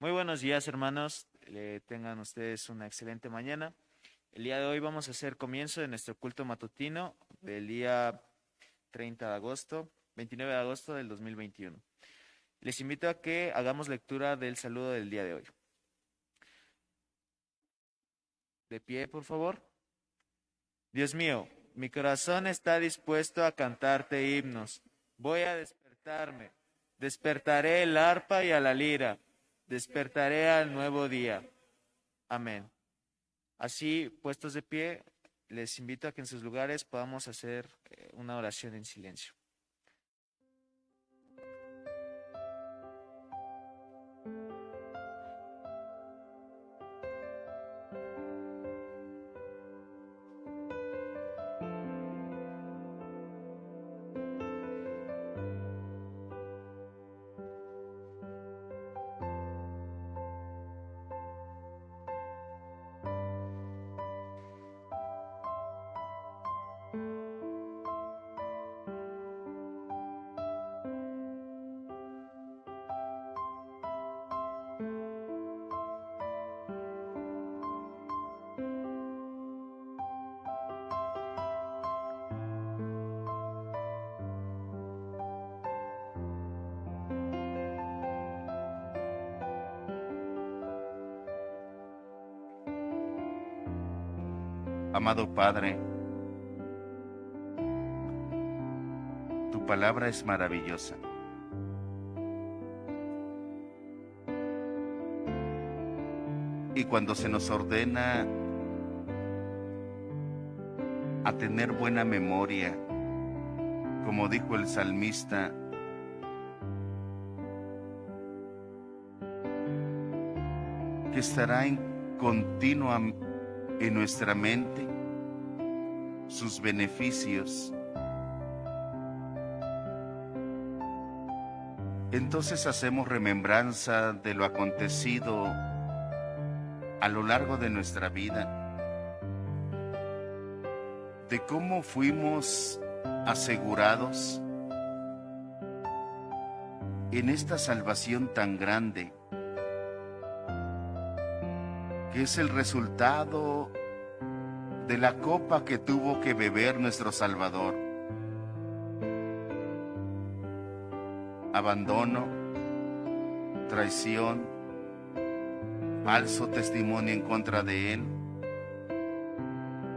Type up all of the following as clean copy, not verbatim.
Muy buenos días, hermanos. Tengan ustedes una excelente mañana. El día de hoy vamos a hacer comienzo de nuestro culto matutino del día 30 de agosto, 29 de agosto del 2021. Les invito a que hagamos lectura del saludo del día de hoy. De pie, por favor. Dios mío, mi corazón está dispuesto a cantarte himnos. Voy a despertarme. Despertaré el arpa y a la lira. Despertaré al nuevo día. Amén. Así, puestos de pie, les invito a que en sus lugares podamos hacer una oración en silencio. Amado Padre, tu palabra es maravillosa. Y cuando se nos ordena a tener buena memoria, como dijo el salmista, que estará continua en nuestra mente sus beneficios, entonces hacemos remembranza de lo acontecido a lo largo de nuestra vida, de cómo fuimos asegurados en esta salvación tan grande, que es el resultado de la copa que tuvo que beber nuestro Salvador. Abandono, traición, falso testimonio en contra de Él,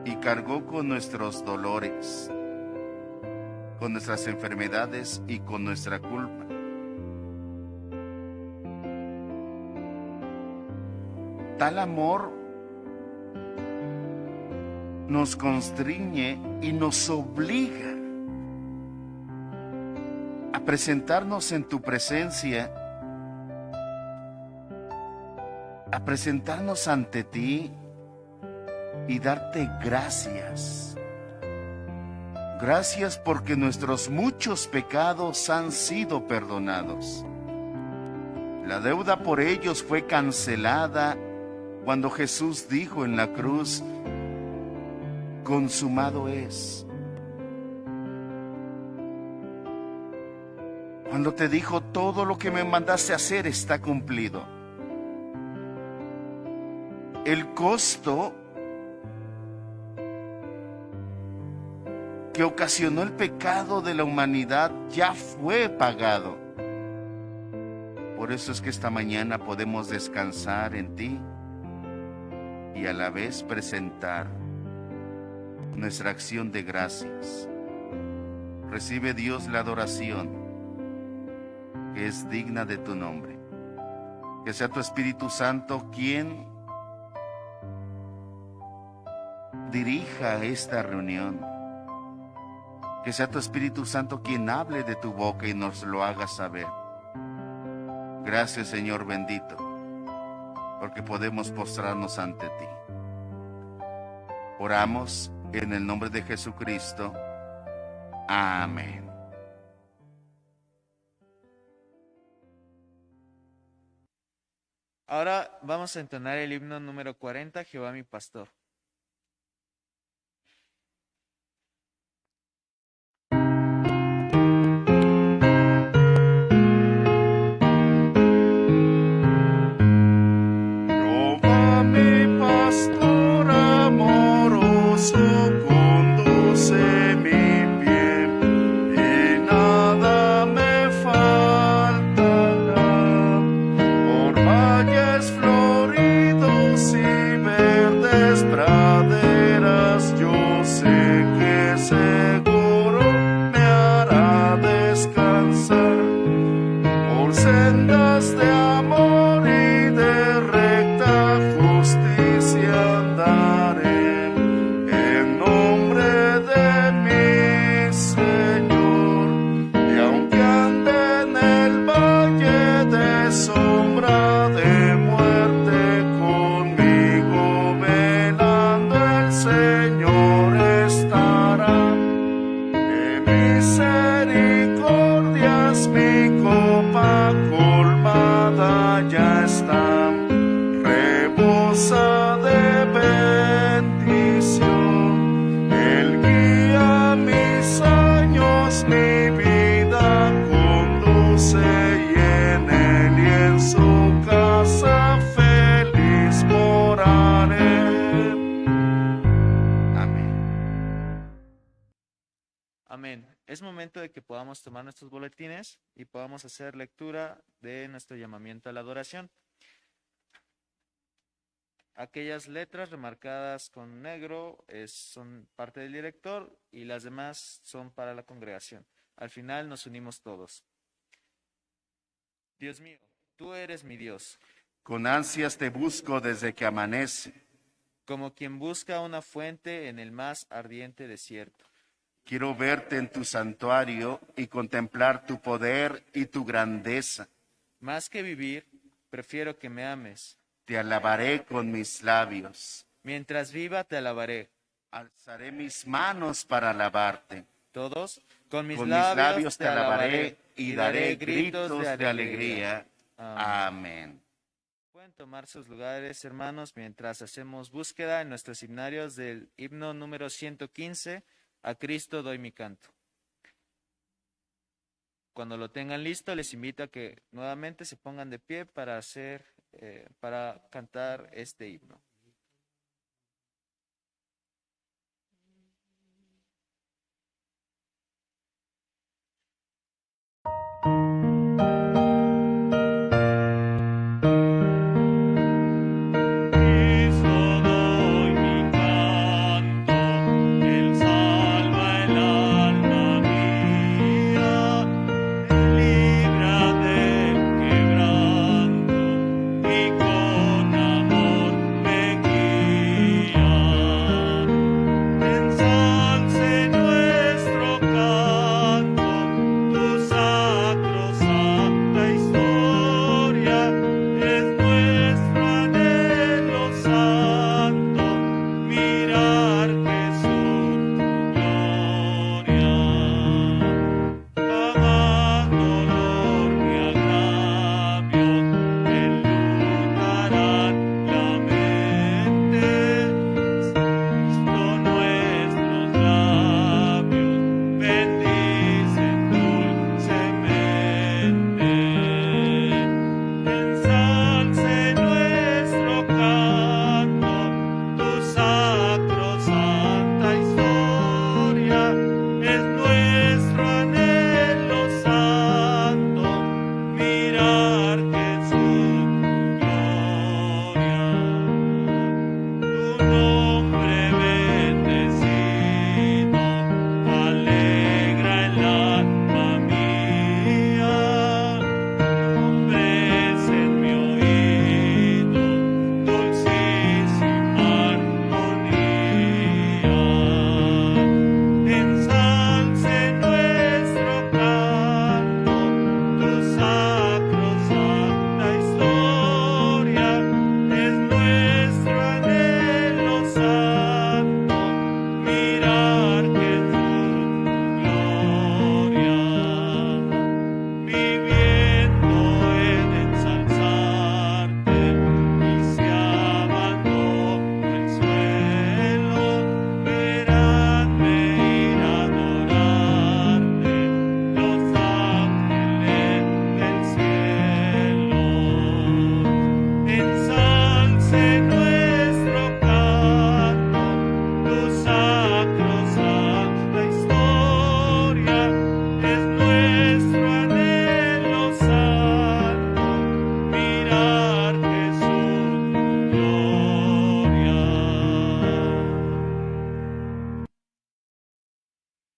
y cargó con nuestros dolores, con nuestras enfermedades y con nuestra culpa. Tal amor nos constriñe y nos obliga a presentarnos en tu presencia, a presentarnos ante ti y darte gracias. Gracias porque nuestros muchos pecados han sido perdonados. La deuda por ellos fue cancelada cuando Jesús dijo en la cruz: consumado es. Cuando te dijo: todo lo que me mandaste hacer está cumplido. El costo que ocasionó el pecado de la humanidad ya fue pagado. Por eso es que esta mañana podemos descansar en ti y a la vez presentar nuestra acción de gracias. Recibe, Dios, la adoración que es digna de tu nombre. Que sea tu Espíritu Santo quien dirija esta reunión. Que sea tu Espíritu Santo quien hable de tu boca y nos lo haga saber. Gracias, Señor bendito, porque podemos postrarnos ante ti. Oramos en el nombre de Jesucristo. Amén. Ahora vamos a entonar el himno número 40, Jehová mi pastor. Amén. Es momento de que podamos tomar nuestros boletines y podamos hacer lectura de nuestro llamamiento a la adoración. Aquellas letras remarcadas con negro son parte del director y las demás son para la congregación. Al final nos unimos todos. Dios mío, tú eres mi Dios. Con ansias te busco desde que amanece. Como quien busca una fuente en el más ardiente desierto. Quiero verte en tu santuario y contemplar tu poder y tu grandeza. Más que vivir, prefiero que me ames. Te alabaré con mis labios. Mientras viva, te alabaré. Alzaré mis manos para alabarte. Todos, con mis Con labios, mis labios te alabaré y daré gritos de alegría. Amén. Pueden tomar sus lugares, hermanos, mientras hacemos búsqueda en nuestros himnarios del himno número 115, A Cristo doy mi canto. Cuando lo tengan listo, les invito a que nuevamente se pongan de pie para cantar este himno.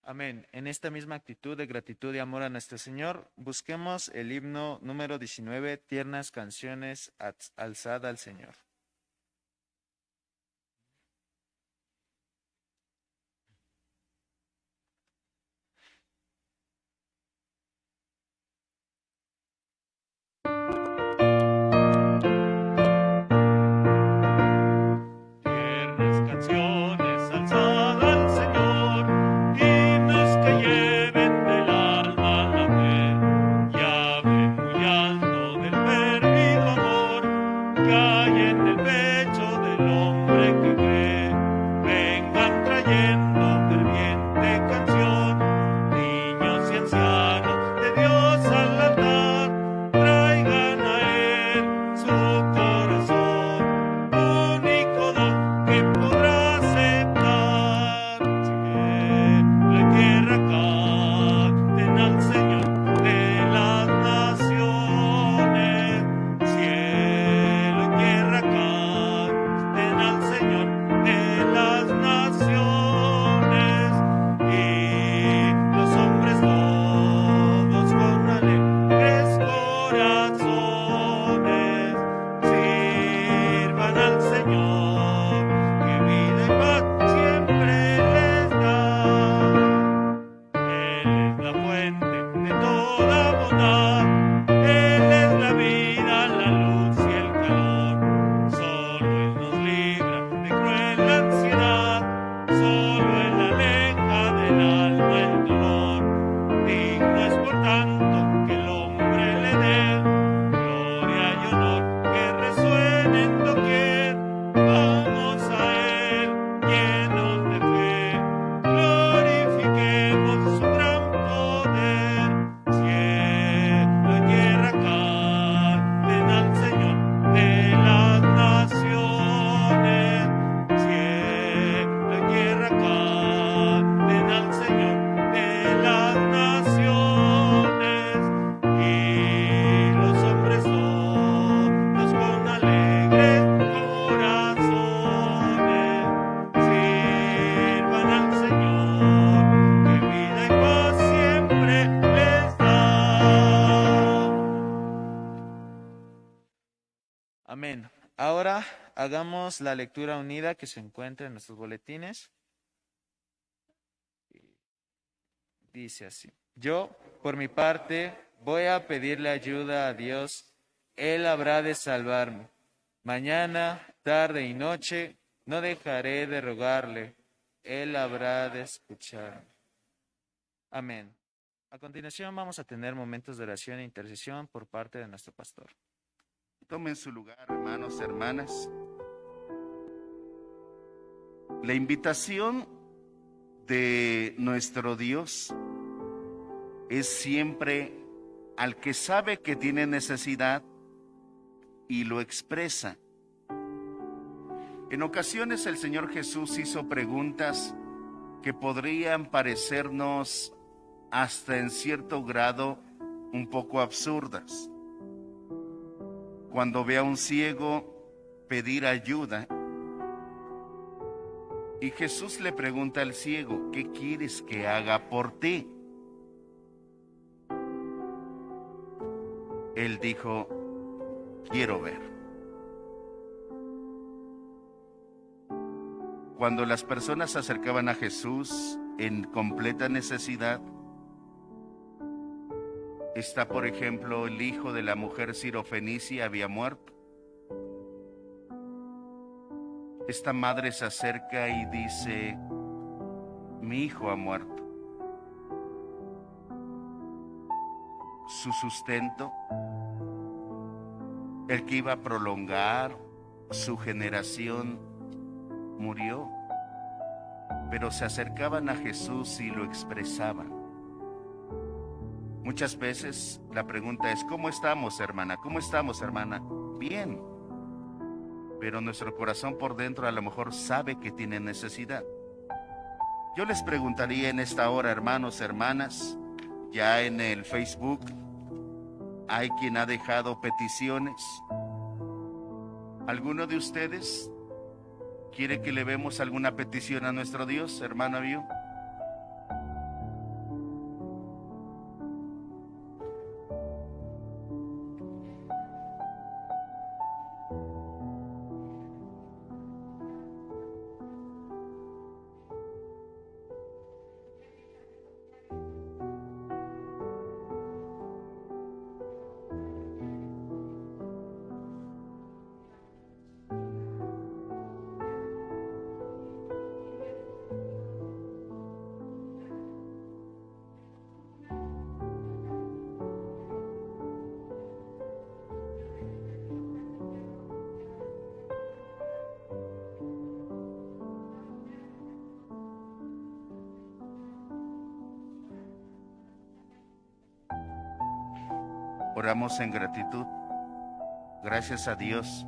Amén. En esta misma actitud de gratitud y amor a nuestro Señor, busquemos el himno número 19, Tiernas Canciones alzada al Señor. Calle alma el dolor. Digno es por tanto que el hombre le dé gloria y honor, que resuene en doquier. Vamos a él llenos de fe, glorifiquemos su gran poder. Cielo y tierra canten al Señor de las naciones. Cielo y tierra canten al Señor de las naciones. Y los hombres todos con alegres corazones sirvan al Señor, que vida y paz siempre les da. Amén. Ahora hagamos la lectura unida que se encuentra en nuestros boletines. Dice así: yo, por mi parte, voy a pedirle ayuda a Dios. Él habrá de salvarme. Mañana, tarde y noche, no dejaré de rogarle. Él habrá de escucharme. Amén. A continuación vamos a tener momentos de oración e intercesión por parte de nuestro pastor. Tomen su lugar, hermanos, hermanas. La invitación de nuestro Dios es siempre al que sabe que tiene necesidad y lo expresa. En ocasiones el Señor Jesús hizo preguntas que podrían parecernos hasta en cierto grado un poco absurdas. Cuando ve a un ciego pedir ayuda, y Jesús le pregunta al ciego: ¿qué quieres que haga por ti? Él dijo: quiero ver. Cuando las personas se acercaban a Jesús en completa necesidad, está, por ejemplo, el hijo de la mujer sirofenicia había muerto. Esta madre se acerca y dice: mi hijo ha muerto. Su sustento, el que iba a prolongar su generación, murió. Pero se acercaban a Jesús y lo expresaban. Muchas veces la pregunta es: ¿cómo estamos, hermana? ¿Cómo estamos, hermana? Bien. Pero nuestro corazón por dentro a lo mejor sabe que tiene necesidad. Yo les preguntaría en esta hora, hermanos, hermanas, ya en el Facebook hay quien ha dejado peticiones. ¿Alguno de ustedes quiere que le vemos alguna petición a nuestro Dios, hermano mío? Oramos en gratitud. Gracias a Dios.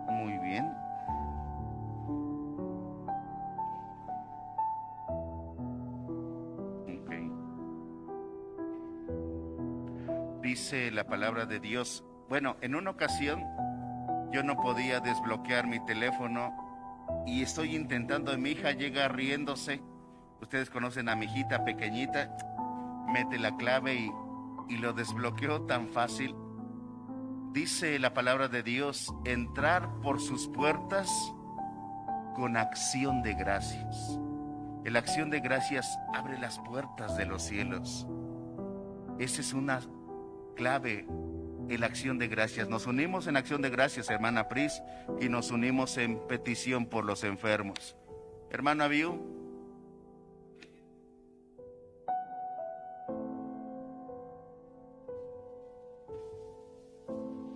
Muy bien. Ok. Dice la palabra de Dios. Bueno, en una ocasión yo no podía desbloquear mi teléfono y estoy intentando. Mi hija llega riéndose. Ustedes conocen a mi hijita pequeñita. Mete la clave y lo desbloqueó tan fácil. Dice la palabra de Dios: entrar por sus puertas con acción de gracias. La acción de gracias abre las puertas de los cielos. Esa es una clave en la acción de gracias. Nos unimos en acción de gracias, hermana Pris, y nos unimos en petición por los enfermos. Hermano Abiú.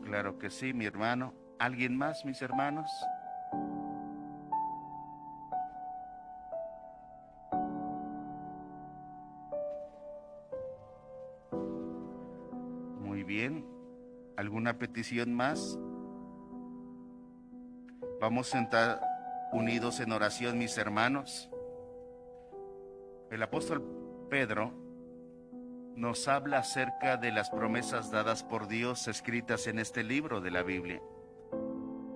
Claro que sí, mi hermano. ¿Alguien más, mis hermanos? Muy bien. ¿Alguna petición más? Vamos a estar unidos en oración, mis hermanos. El apóstol Pedro nos habla acerca de las promesas dadas por Dios escritas en este libro de la Biblia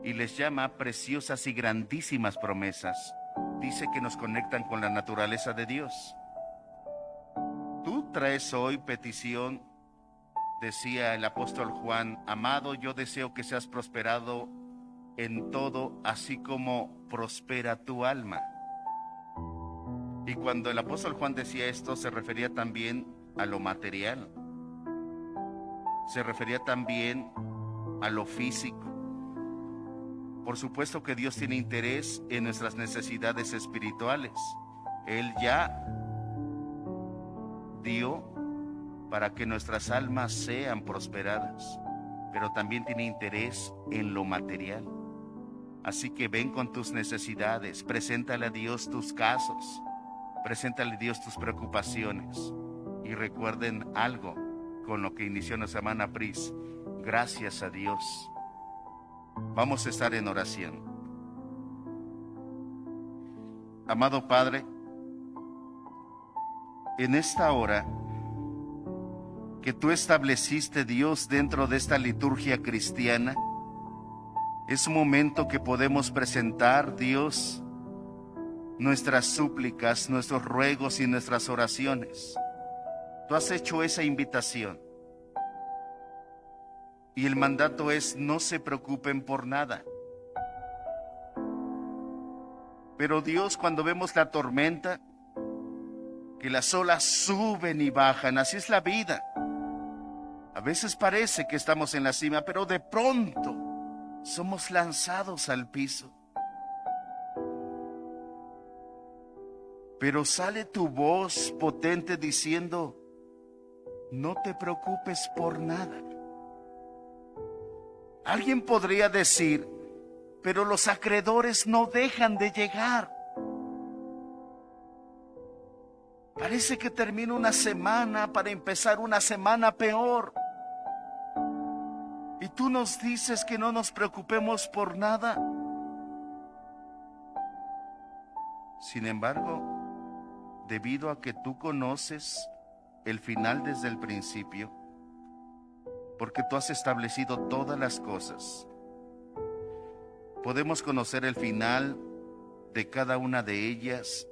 y les llama preciosas y grandísimas promesas. Dice que nos conectan con la naturaleza de Dios. Tú traes hoy petición, decía el apóstol Juan: amado, yo deseo que seas prosperado en todo, así como prospera tu alma. Y cuando el apóstol Juan decía esto, se refería también a lo material, se refería también a lo físico. Por supuesto que Dios tiene interés en nuestras necesidades espirituales. Él ya dio para que nuestras almas sean prosperadas, pero también tiene interés en lo material. Así que ven con tus necesidades, preséntale a Dios tus casos, preséntale a Dios tus preocupaciones. Y recuerden algo con lo que inició nuestra hermana Pris: gracias a Dios. Vamos a estar en oración. Amado Padre, en esta hora que tú estableciste, Dios, dentro de esta liturgia cristiana, es un momento que podemos presentar, Dios, nuestras súplicas, nuestros ruegos y nuestras oraciones. Tú has hecho esa invitación. Y el mandato es: no se preocupen por nada. Pero Dios, cuando vemos la tormenta, que las olas suben y bajan, así es la vida. A veces parece que estamos en la cima, pero de pronto somos lanzados al piso. Pero sale tu voz potente diciendo: no te preocupes por nada. Alguien podría decir: pero los acreedores no dejan de llegar. Parece que termina una semana para empezar una semana peor. Y tú nos dices que no nos preocupemos por nada. Sin embargo, debido a que tú conoces el final desde el principio, porque tú has establecido todas las cosas, podemos conocer el final de cada una de ellas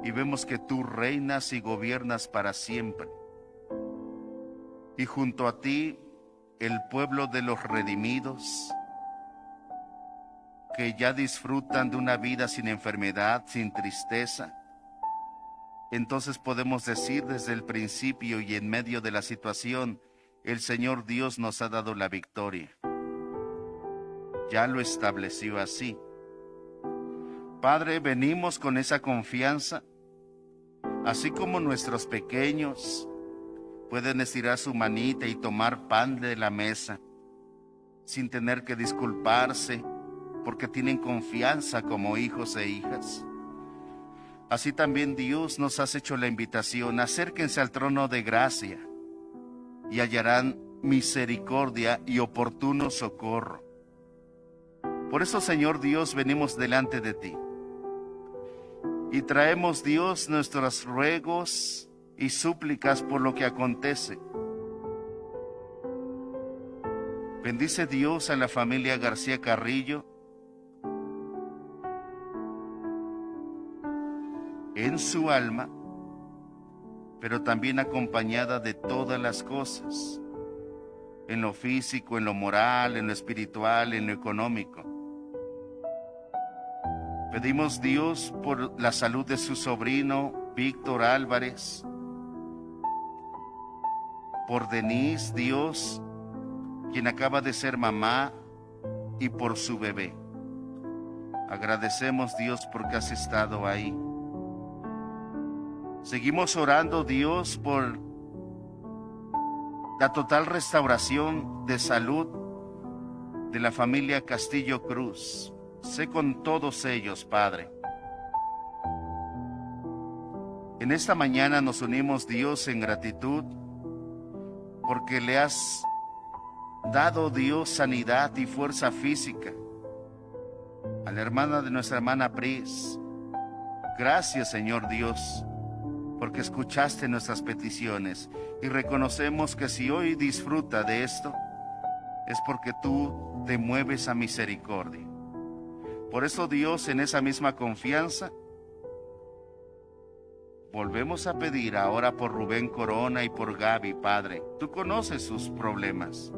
y vemos que tú reinas y gobiernas para siempre. Y junto a ti, el pueblo de los redimidos, que ya disfrutan de una vida sin enfermedad, sin tristeza. Entonces podemos decir desde el principio y en medio de la situación: el Señor Dios nos ha dado la victoria. Ya lo estableció así. Padre, venimos con esa confianza, así como nuestros pequeños pueden estirar su manita y tomar pan de la mesa sin tener que disculparse, porque tienen confianza como hijos e hijas. Así también Dios nos has hecho la invitación: acérquense al trono de gracia y hallarán misericordia y oportuno socorro. Por eso, Señor Dios, venimos delante de ti y traemos, Dios, nuestros ruegos y súplicas por lo que acontece. Bendice, Dios, a la familia García Carrillo en su alma, pero también acompañada de todas las cosas, en lo físico, en lo moral, en lo espiritual, en lo económico. Pedimos, Dios, por la salud de su sobrino Víctor Álvarez, por Denise, Dios, quien acaba de ser mamá, y por su bebé. Agradecemos, Dios, porque has estado ahí. Seguimos orando, Dios, por la total restauración de salud de la familia Castillo Cruz. Sé con todos ellos, Padre. En esta mañana nos unimos, Dios, en gratitud, porque le has dado, Dios, sanidad y fuerza física a la hermana de nuestra hermana Pris. Gracias, Señor Dios, porque escuchaste nuestras peticiones y reconocemos que si hoy disfruta de esto, es porque tú te mueves a misericordia. Por eso, Dios, en esa misma confianza, volvemos a pedir ahora por Rubén Corona y por Gaby, Padre. Tú conoces sus problemas.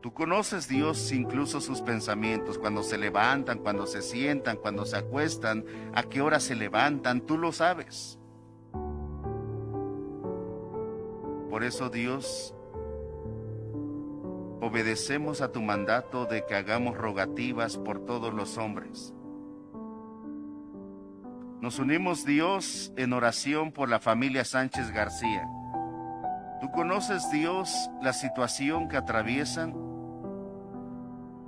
Tú conoces, Dios, incluso sus pensamientos, cuando se levantan, cuando se sientan, cuando se acuestan, a qué hora se levantan, tú lo sabes. Por eso, Dios, obedecemos a tu mandato de que hagamos rogativas por todos los hombres. Nos unimos, Dios, en oración por la familia Sánchez García. Tú conoces, Dios, la situación que atraviesan,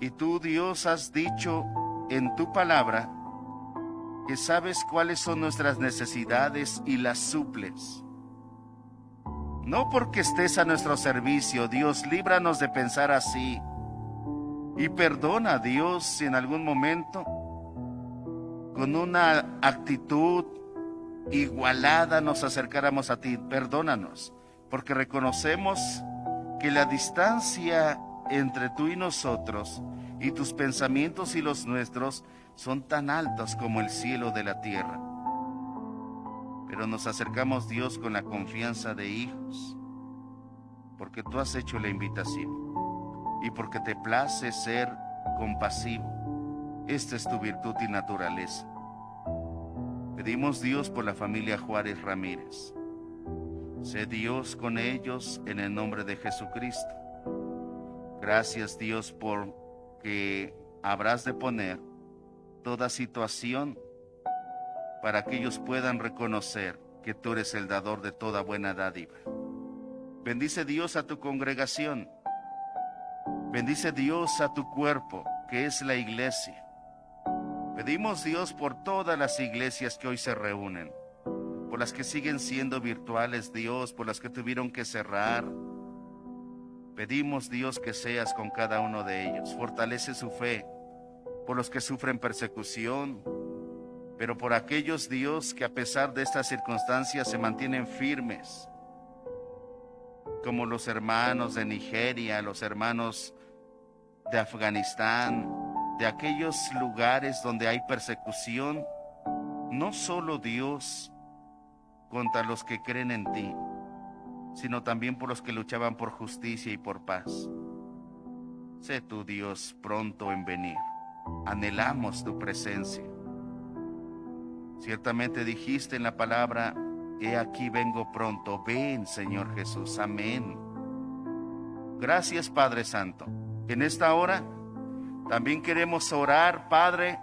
y tú, Dios, has dicho en tu palabra que sabes cuáles son nuestras necesidades y las suples. No porque estés a nuestro servicio, Dios, líbranos de pensar así. Y perdona, Dios, si en algún momento, con una actitud igualada, nos acercáramos a ti. Perdónanos, porque reconocemos que la distancia entre tú y nosotros, y tus pensamientos y los nuestros, son tan altos como el cielo de la tierra. Pero nos acercamos, Dios, con la confianza de hijos, porque tú has hecho la invitación y porque te place ser compasivo. Esta es tu virtud y naturaleza. Pedimos, Dios, por la familia Juárez Ramírez. Sé Dios con ellos en el nombre de Jesucristo. Gracias, Dios, porque habrás de poner toda situación para que ellos puedan reconocer que tú eres el dador de toda buena dádiva. Bendice, Dios, a tu congregación. Bendice, Dios, a tu cuerpo, que es la iglesia. Pedimos, Dios, por todas las iglesias que hoy se reúnen, por las que siguen siendo virtuales, Dios, por las que tuvieron que cerrar. Pedimos, Dios, que seas con cada uno de ellos. Fortalece su fe por los que sufren persecución, pero por aquellos, Dios, que a pesar de estas circunstancias se mantienen firmes, como los hermanos de Nigeria, los hermanos de Afganistán, de aquellos lugares donde hay persecución, no solo, Dios, contra los que creen en ti, sino también por los que luchaban por justicia y por paz. Sé tú, Dios, pronto en venir. Anhelamos tu presencia. Ciertamente dijiste en la palabra: he aquí vengo pronto. Ven, Señor Jesús. Amén. Gracias, Padre Santo. En esta hora también queremos orar, Padre,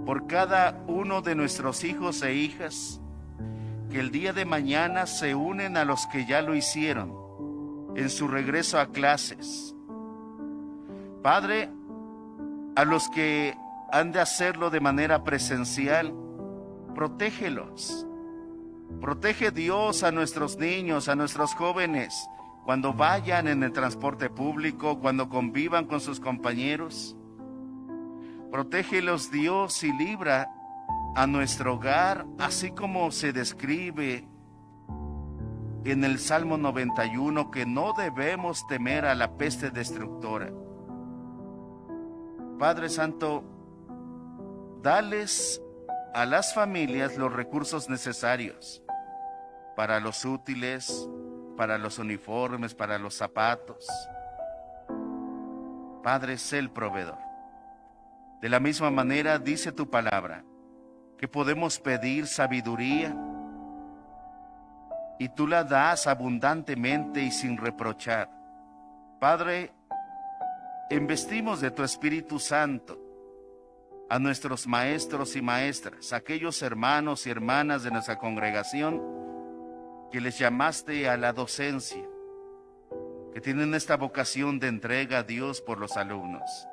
por cada uno de nuestros hijos e hijas que el día de mañana se unen a los que ya lo hicieron en su regreso a clases. Padre, a los que han de hacerlo de manera presencial, protégelos. Protege, Dios, a nuestros niños, a nuestros jóvenes, cuando vayan en el transporte público, cuando convivan con sus compañeros. Protégelos, Dios, y libra a nuestro hogar, así como se describe en el Salmo 91, que no debemos temer a la peste destructora. Padre Santo, dales a las familias los recursos necesarios para los útiles, para los uniformes, para los zapatos. Padre, sé el proveedor. De la misma manera dice tu palabra que podemos pedir sabiduría y tú la das abundantemente y sin reprochar. Padre, investimos de tu Espíritu Santo a nuestros maestros y maestras, aquellos hermanos y hermanas de nuestra congregación que les llamaste a la docencia, que tienen esta vocación de entrega a Dios por los alumnos.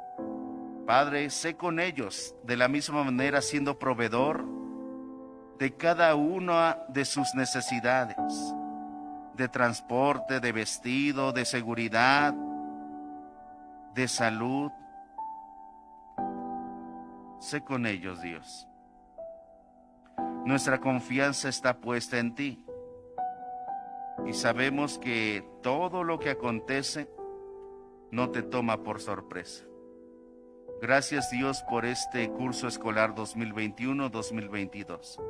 Padre, sé con ellos de la misma manera siendo proveedor de cada una de sus necesidades, de transporte, de vestido, de seguridad, de salud. Sé con ellos, Dios. Nuestra confianza está puesta en ti y sabemos que todo lo que acontece no te toma por sorpresa. Gracias, Dios, por este curso escolar 2021-2022.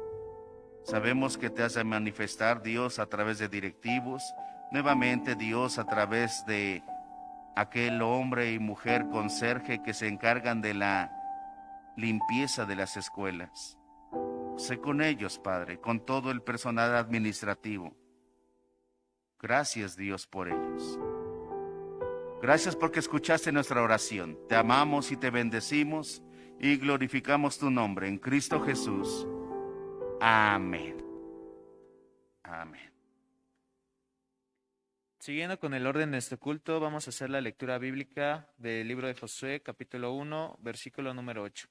Sabemos que te has de manifestar, Dios, a través de directivos, nuevamente, Dios, a través de aquel hombre y mujer conserje que se encargan de la limpieza de las escuelas. Sé con ellos, Padre, con todo el personal administrativo. Gracias, Dios, por ellos. Gracias porque escuchaste nuestra oración. Te amamos y te bendecimos y glorificamos tu nombre en Cristo Jesús. Amén. Amén. Siguiendo con el orden de este culto, vamos a hacer la lectura bíblica del libro de Josué, capítulo 1, versículo número 8.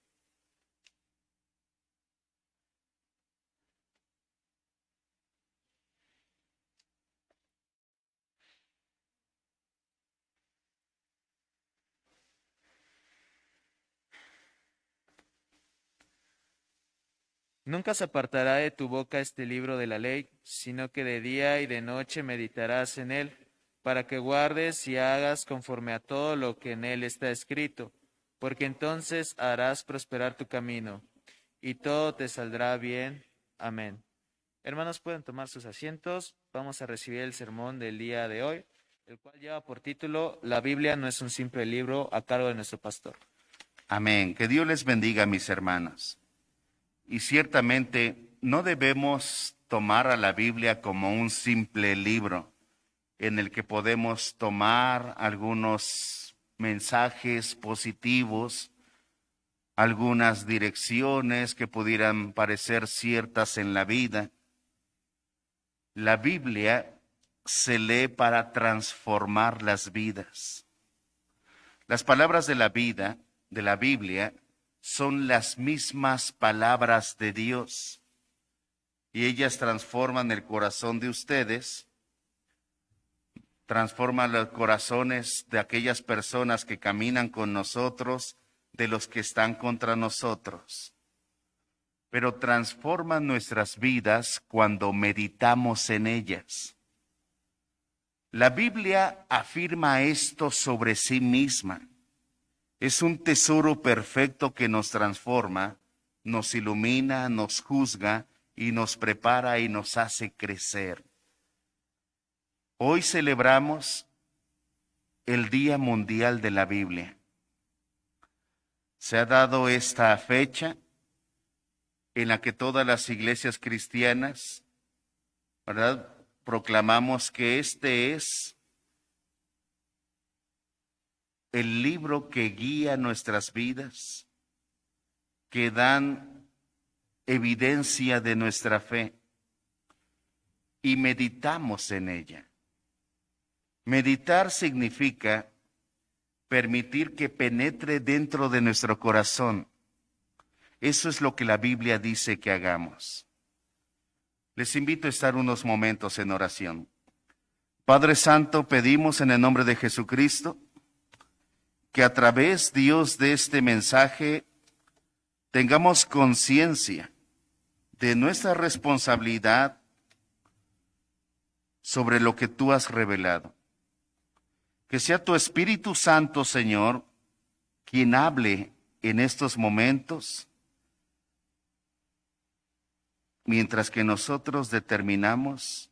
Nunca se apartará de tu boca este libro de la ley, sino que de día y de noche meditarás en él, para que guardes y hagas conforme a todo lo que en él está escrito, porque entonces harás prosperar tu camino, y todo te saldrá bien. Amén. Hermanos, pueden tomar sus asientos. Vamos a recibir el sermón del día de hoy, el cual lleva por título La Biblia no es un simple libro, a cargo de nuestro pastor. Amén. Que Dios les bendiga, mis hermanos. Y ciertamente no debemos tomar a la Biblia como un simple libro en el que podemos tomar algunos mensajes positivos, algunas direcciones que pudieran parecer ciertas en la vida. La Biblia se lee para transformar las vidas. Las palabras de la vida, de la Biblia, son las mismas palabras de Dios y ellas transforman el corazón de ustedes, transforman los corazones de aquellas personas que caminan con nosotros, de los que están contra nosotros, pero transforman nuestras vidas cuando meditamos en ellas. La Biblia afirma esto sobre sí misma. Es un tesoro perfecto que nos transforma, nos ilumina, nos juzga y nos prepara y nos hace crecer. Hoy celebramos el Día Mundial de la Biblia. Se ha dado esta fecha en la que todas las iglesias cristianas, ¿verdad?, proclamamos que este es el libro que guía nuestras vidas, que dan evidencia de nuestra fe y meditamos en ella. Meditar significa permitir que penetre dentro de nuestro corazón. Eso es lo que la Biblia dice que hagamos. Les invito a estar unos momentos en oración. Padre Santo, pedimos en el nombre de Jesucristo que a través, Dios, de este mensaje tengamos conciencia de nuestra responsabilidad sobre lo que tú has revelado. Que sea tu Espíritu Santo, Señor, quien hable en estos momentos, mientras que nosotros determinamos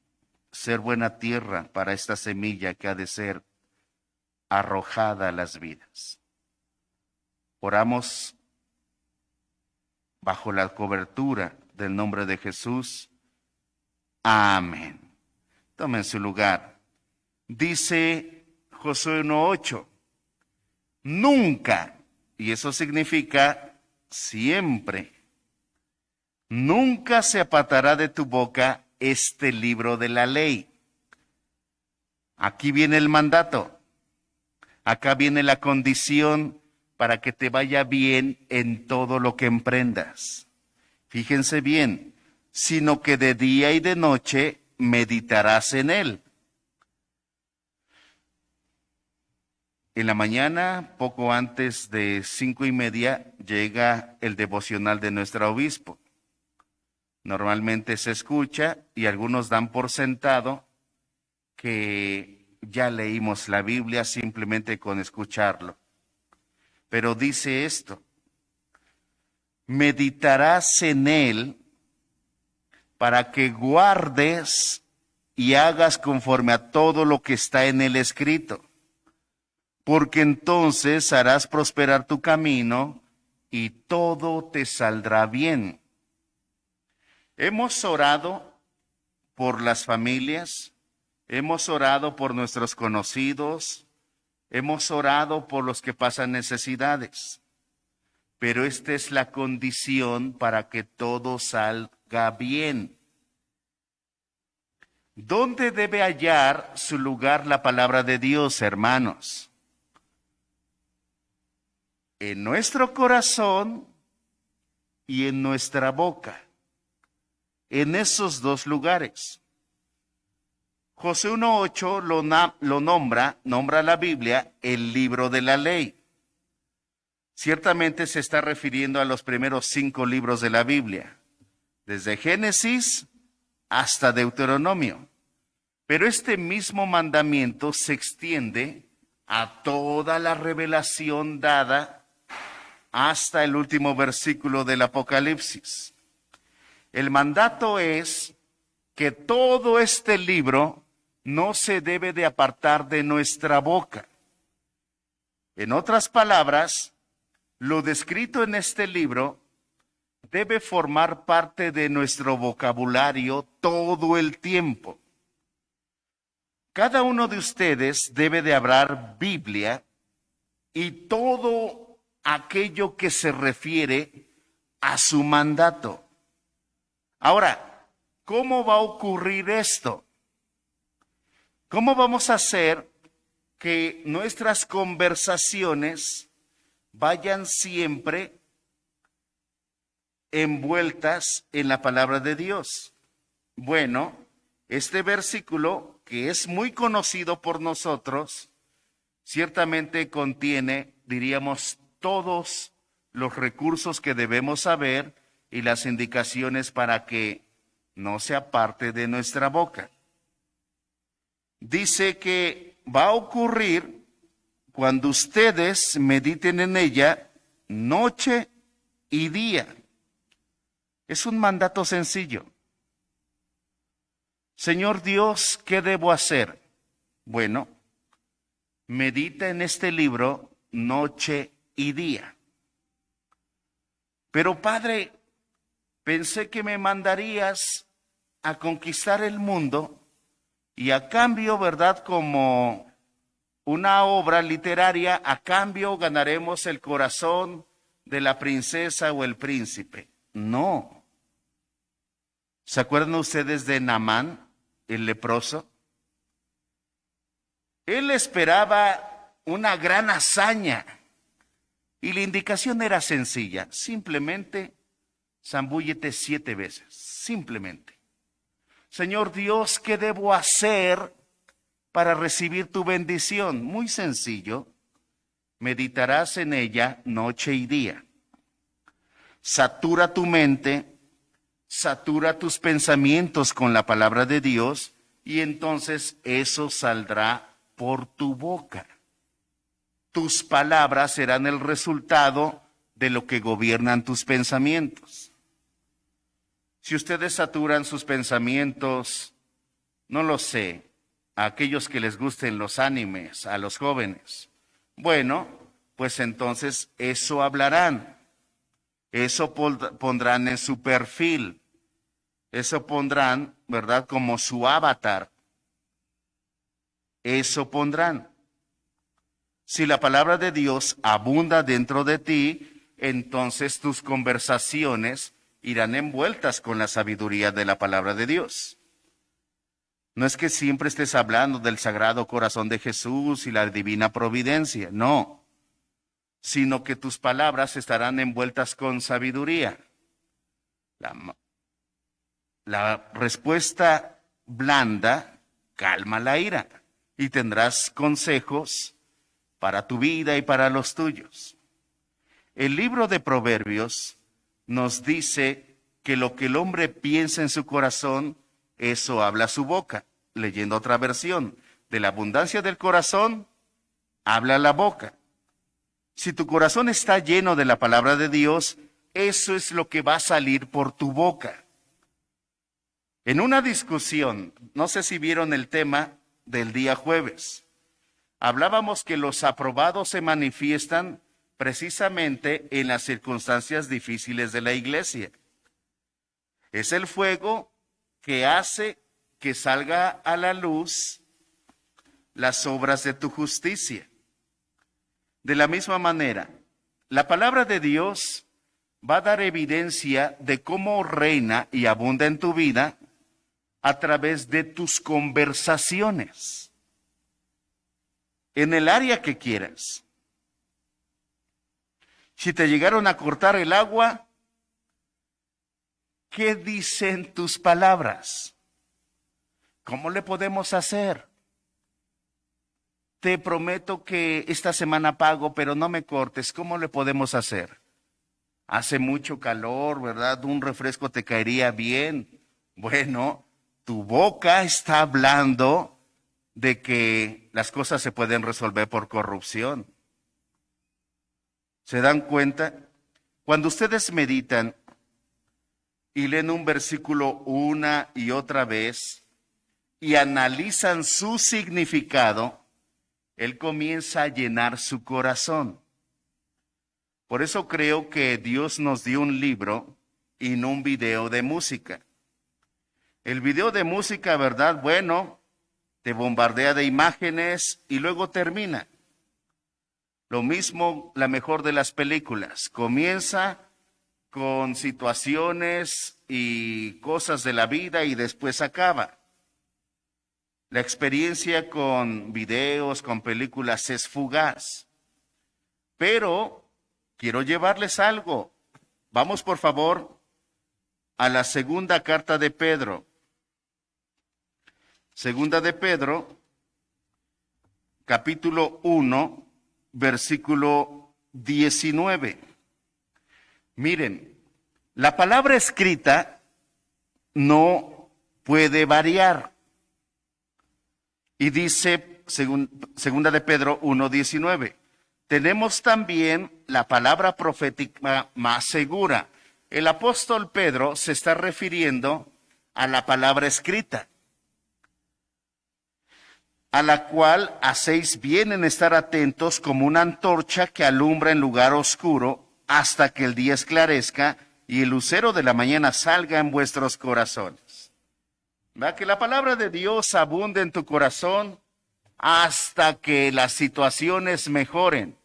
ser buena tierra para esta semilla que ha de ser arrojada a las vidas. Oramos bajo la cobertura del nombre de Jesús. Amén. Tomen su lugar. Dice Josué 1:8, nunca, y eso significa siempre, nunca se apartará de tu boca este libro de la ley. Aquí viene el mandato. Acá viene la condición para que te vaya bien en todo lo que emprendas. Fíjense bien, sino que de día y de noche meditarás en él. En la mañana, poco antes de 5:30, llega el devocional de nuestro obispo. Normalmente se escucha y algunos dan por sentado que ya leímos la Biblia simplemente con escucharlo. Pero dice esto, meditarás en él para que guardes y hagas conforme a todo lo que está en él escrito, porque entonces harás prosperar tu camino y todo te saldrá bien. Hemos orado por las familias, hemos orado por nuestros conocidos, hemos orado por los que pasan necesidades, pero esta es la condición para que todo salga bien. ¿Dónde debe hallar su lugar la palabra de Dios, hermanos? En nuestro corazón y en nuestra boca. En esos dos lugares. Josué 1:8 lo nombra la Biblia el libro de la ley. Ciertamente se está refiriendo a los primeros 5 libros de la Biblia, desde Génesis hasta Deuteronomio. Pero este mismo mandamiento se extiende a toda la revelación dada hasta el último versículo del Apocalipsis. El mandato es que todo este libro no se debe de apartar de nuestra boca. En otras palabras, lo descrito en este libro debe formar parte de nuestro vocabulario todo el tiempo. Cada uno de ustedes debe de hablar Biblia y todo aquello que se refiere a su mandato. Ahora, ¿cómo va a ocurrir esto? ¿Cómo vamos a hacer que nuestras conversaciones vayan siempre envueltas en la palabra de Dios? Bueno, este versículo, que es muy conocido por nosotros, ciertamente contiene, diríamos, todos los recursos que debemos saber y las indicaciones para que no se aparte de nuestra boca. Dice que va a ocurrir cuando ustedes mediten en ella noche y día. Es un mandato sencillo. Señor Dios, ¿qué debo hacer? Bueno, medita en este libro noche y día. Pero Padre, pensé que me mandarías a conquistar el mundo y a cambio, ¿verdad? Como una obra literaria, a cambio ganaremos el corazón de la princesa o el príncipe. No. ¿Se acuerdan ustedes de Naamán, el leproso? Él esperaba una gran hazaña y la indicación era sencilla, simplemente zambúllete 7 veces, simplemente. Señor Dios, ¿qué debo hacer para recibir tu bendición? Muy sencillo, meditarás en ella noche y día. Satura tu mente, satura tus pensamientos con la palabra de Dios y entonces eso saldrá por tu boca. Tus palabras serán el resultado de lo que gobiernan tus pensamientos. Si ustedes saturan sus pensamientos, no lo sé, a aquellos que les gusten los animes, a los jóvenes, bueno, pues entonces eso hablarán, eso pondrán en su perfil, eso pondrán, ¿verdad?, como su avatar. eso pondrán. Si la palabra de Dios abunda dentro de ti, entonces tus conversaciones irán envueltas con la sabiduría de la palabra de Dios. No es que siempre estés hablando del Sagrado Corazón de Jesús y la divina providencia, no, sino que tus palabras estarán envueltas con sabiduría. La respuesta blanda calma la ira y tendrás consejos para tu vida y para los tuyos. El libro de Proverbios nos dice que lo que el hombre piensa en su corazón, eso habla su boca. Leyendo otra versión, de la abundancia del corazón, habla la boca. Si tu corazón está lleno de la palabra de Dios, eso es lo que va a salir por tu boca. En una discusión, no sé si vieron el tema del día jueves, hablábamos que los aprobados se manifiestan precisamente en las circunstancias difíciles de la iglesia. Es el fuego que hace que salga a la luz las obras de tu justicia. De la misma manera, la palabra de Dios va a dar evidencia de cómo reina y abunda en tu vida a través de tus conversaciones, en el área que quieras. Si te llegaron a cortar el agua, ¿qué dicen tus palabras? ¿Cómo le podemos hacer? Te prometo que esta semana pago, pero no me cortes. ¿Cómo le podemos hacer? Hace mucho calor, ¿verdad? Un refresco te caería bien. Bueno, tu boca está hablando de que las cosas se pueden resolver por corrupción. ¿Se dan cuenta? Cuando ustedes meditan y leen un versículo una y otra vez y analizan su significado, él comienza a llenar su corazón. Por eso creo que Dios nos dio un libro y no un video de música. El video de música, ¿verdad? Bueno, te bombardea de imágenes y luego termina. Lo mismo, la mejor de las películas. Comienza con situaciones y cosas de la vida y después acaba. La experiencia con videos, con películas es fugaz. Pero quiero llevarles algo. Vamos, por favor, a la segunda carta de Pedro. Segunda de Pedro, capítulo 1, versículo 19. Miren, la palabra escrita no puede variar. Y dice, segunda de Pedro 1:19, tenemos también la palabra profética más segura. El apóstol Pedro se está refiriendo a la palabra escrita, a la cual hacéis bien en estar atentos como una antorcha que alumbra en lugar oscuro hasta que el día esclarezca y el lucero de la mañana salga en vuestros corazones. ¿Va? Que la palabra de Dios abunde en tu corazón hasta que las situaciones mejoren.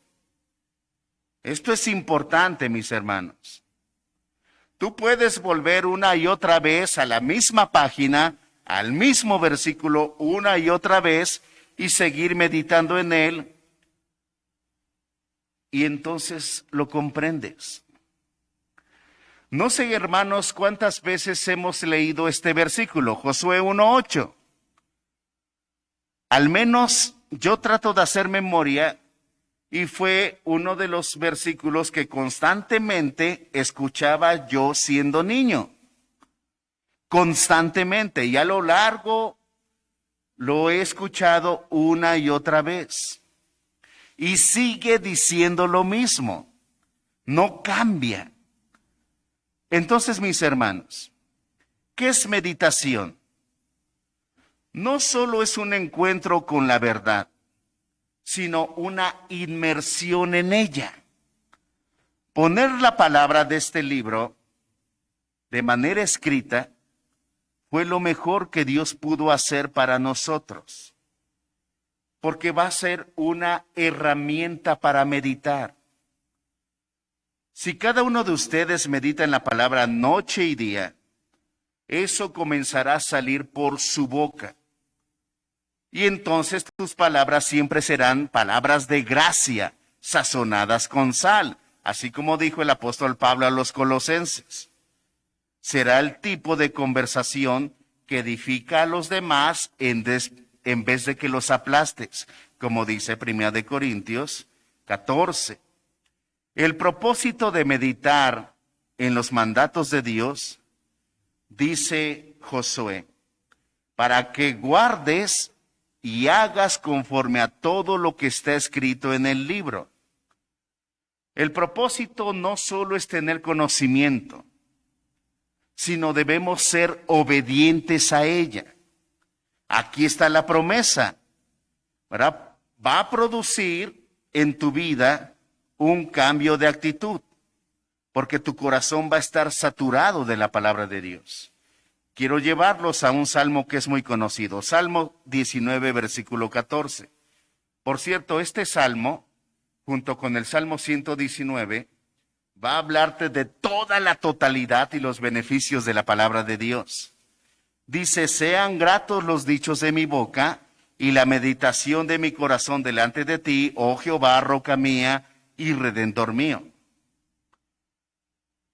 Esto es importante, mis hermanos. Tú puedes volver una y otra vez a la misma página, al mismo versículo, una y otra vez, y seguir meditando en él, y entonces lo comprendes. No sé, hermanos, cuántas veces hemos leído este versículo, Josué 1:8. Al menos yo trato de hacer memoria y fue uno de los versículos que constantemente escuchaba yo siendo niño. Constantemente, y a lo largo lo he escuchado una y otra vez. Y sigue diciendo lo mismo, no cambia. Entonces, mis hermanos, ¿qué es meditación? No solo es un encuentro con la verdad, sino una inmersión en ella. Poner la palabra de este libro de manera escrita fue lo mejor que Dios pudo hacer para nosotros. porque va a ser una herramienta para meditar. Si cada uno de ustedes medita en la palabra noche y día, eso comenzará a salir por su boca. Y entonces tus palabras siempre serán palabras de gracia, sazonadas con sal, así como dijo el apóstol Pablo a los colosenses. Será el tipo de conversación que edifica a los demás en vez de que los aplastes, como dice 1 Corintios 14. El propósito de meditar en los mandatos de Dios, dice Josué, para que guardes y hagas conforme a todo lo que está escrito en el libro. El propósito no solo es tener conocimiento, sino debemos ser obedientes a ella. Aquí está la promesa, ¿verdad? Va a producir en tu vida un cambio de actitud, porque tu corazón va a estar saturado de la palabra de Dios. Quiero llevarlos a un salmo que es muy conocido, Salmo 19, versículo 14. Por cierto, este salmo, junto con el Salmo 119, va a hablarte de toda la totalidad y los beneficios de la palabra de Dios. Dice, sean gratos los dichos de mi boca y la meditación de mi corazón delante de ti, oh Jehová, roca mía y redentor mío.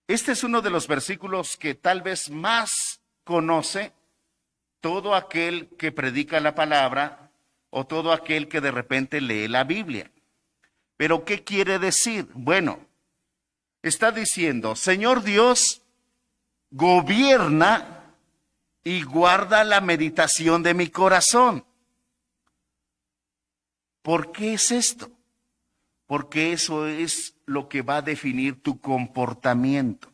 Este es uno de los versículos que tal vez más conoce todo aquel que predica la palabra o todo aquel que de repente lee la Biblia. Pero ¿qué quiere decir? Bueno, está diciendo, Señor Dios, gobierna y guarda la meditación de mi corazón. ¿Por qué es esto? Porque eso es lo que va a definir tu comportamiento.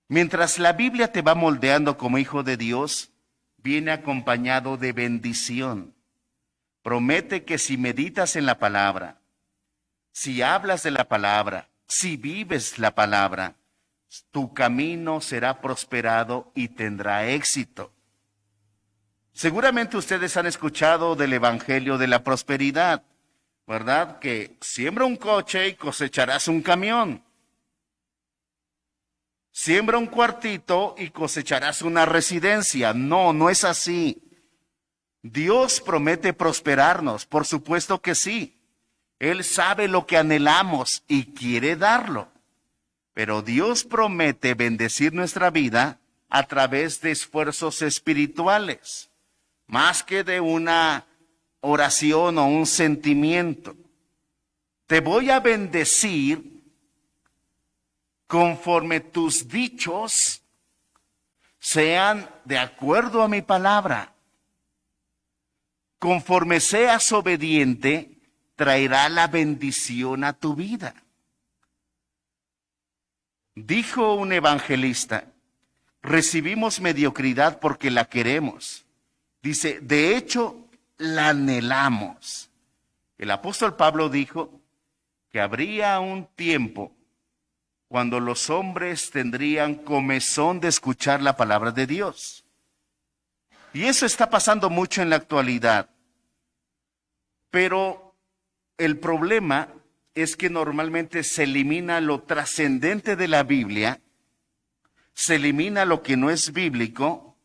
Mientras la Biblia te va moldeando como hijo de Dios, viene acompañado de bendición. Promete que si meditas en la palabra, si hablas de la palabra, si vives la palabra, tu camino será prosperado y tendrá éxito. Seguramente ustedes han escuchado del Evangelio de la Prosperidad, ¿verdad? Que siembra un coche y cosecharás un camión. Siembra un cuartito y cosecharás una residencia. No, no es así. Dios promete prosperarnos, por supuesto que sí. Él sabe lo que anhelamos y quiere darlo. Pero Dios promete bendecir nuestra vida a través de esfuerzos espirituales, más que de una oración o un sentimiento. Te voy a bendecir conforme tus dichos sean de acuerdo a mi palabra. Conforme seas obediente, traerá la bendición a tu vida. Dijo un evangelista, recibimos mediocridad porque la queremos. Dice, de hecho, la anhelamos. El apóstol Pablo dijo que habría un tiempo cuando los hombres tendrían comezón de escuchar la palabra de Dios. Y eso está pasando mucho en la actualidad. Pero el problema es que normalmente se elimina lo trascendente de la Biblia, se elimina lo que no es bíblico,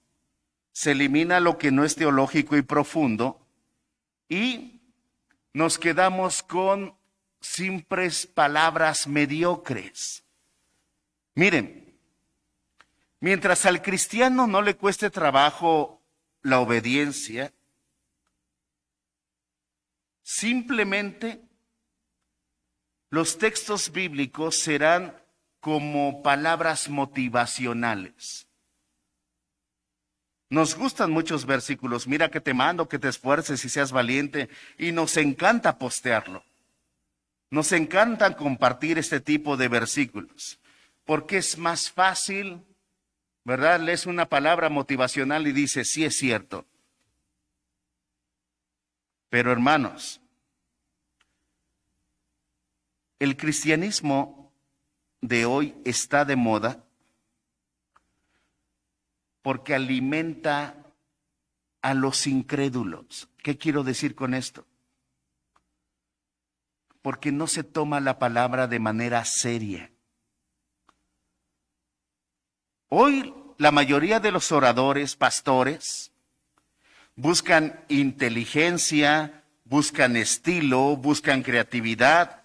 se elimina lo que no es teológico y profundo, y nos quedamos con simples palabras mediocres. Miren, mientras al cristiano no le cueste trabajo la obediencia, simplemente los textos bíblicos serán como palabras motivacionales. Nos gustan muchos versículos, mira que te mando que te esfuerces y seas valiente, y nos encanta postearlo. Nos encanta compartir este tipo de versículos, porque es más fácil, ¿verdad? Lees una palabra motivacional y dices, sí es cierto. Pero hermanos, el cristianismo de hoy está de moda porque alimenta a los incrédulos. ¿Qué quiero decir con esto? Porque no se toma la palabra de manera seria. Hoy la mayoría de los oradores, pastores, buscan inteligencia, buscan estilo, buscan creatividad,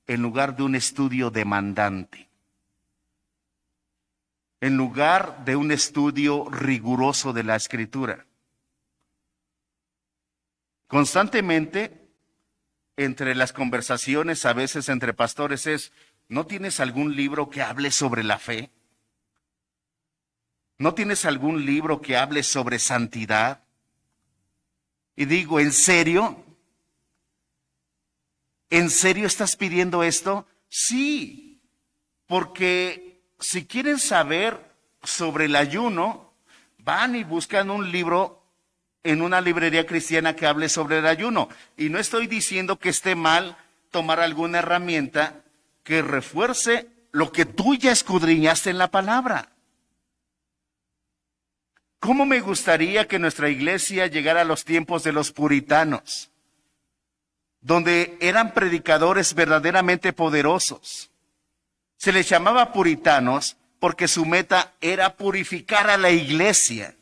en lugar de un estudio demandante, en lugar de un estudio riguroso de la Escritura. Constantemente, entre las conversaciones, a veces entre pastores, es: ¿no tienes algún libro que hable sobre la fe? ¿No tienes algún libro que hable sobre santidad? Y digo, ¿en serio? ¿En serio estás pidiendo esto? Sí, porque si quieren saber sobre el ayuno, van y buscan un libro en una librería cristiana que hable sobre el ayuno. Y no estoy diciendo que esté mal tomar alguna herramienta que refuerce lo que tú ya escudriñaste en la palabra. ¿Cómo me gustaría que nuestra iglesia llegara a los tiempos de los puritanos, donde eran predicadores verdaderamente poderosos? Se les llamaba puritanos porque su meta era purificar a la iglesia.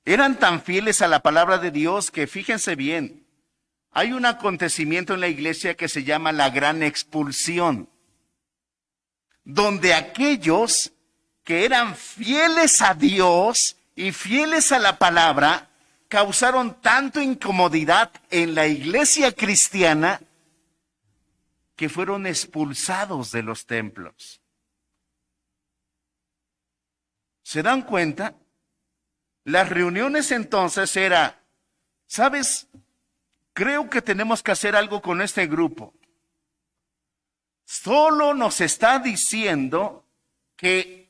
Eran tan fieles a la palabra de Dios que, fíjense bien, hay un acontecimiento en la iglesia que se llama la Gran Expulsión, donde aquellos que eran fieles a Dios y fieles a la palabra causaron tanto incomodidad en la iglesia cristiana que fueron expulsados de los templos. ¿Se dan cuenta? Las reuniones entonces era: ¿sabes? Creo que tenemos que hacer algo con este grupo. Solo nos está diciendo que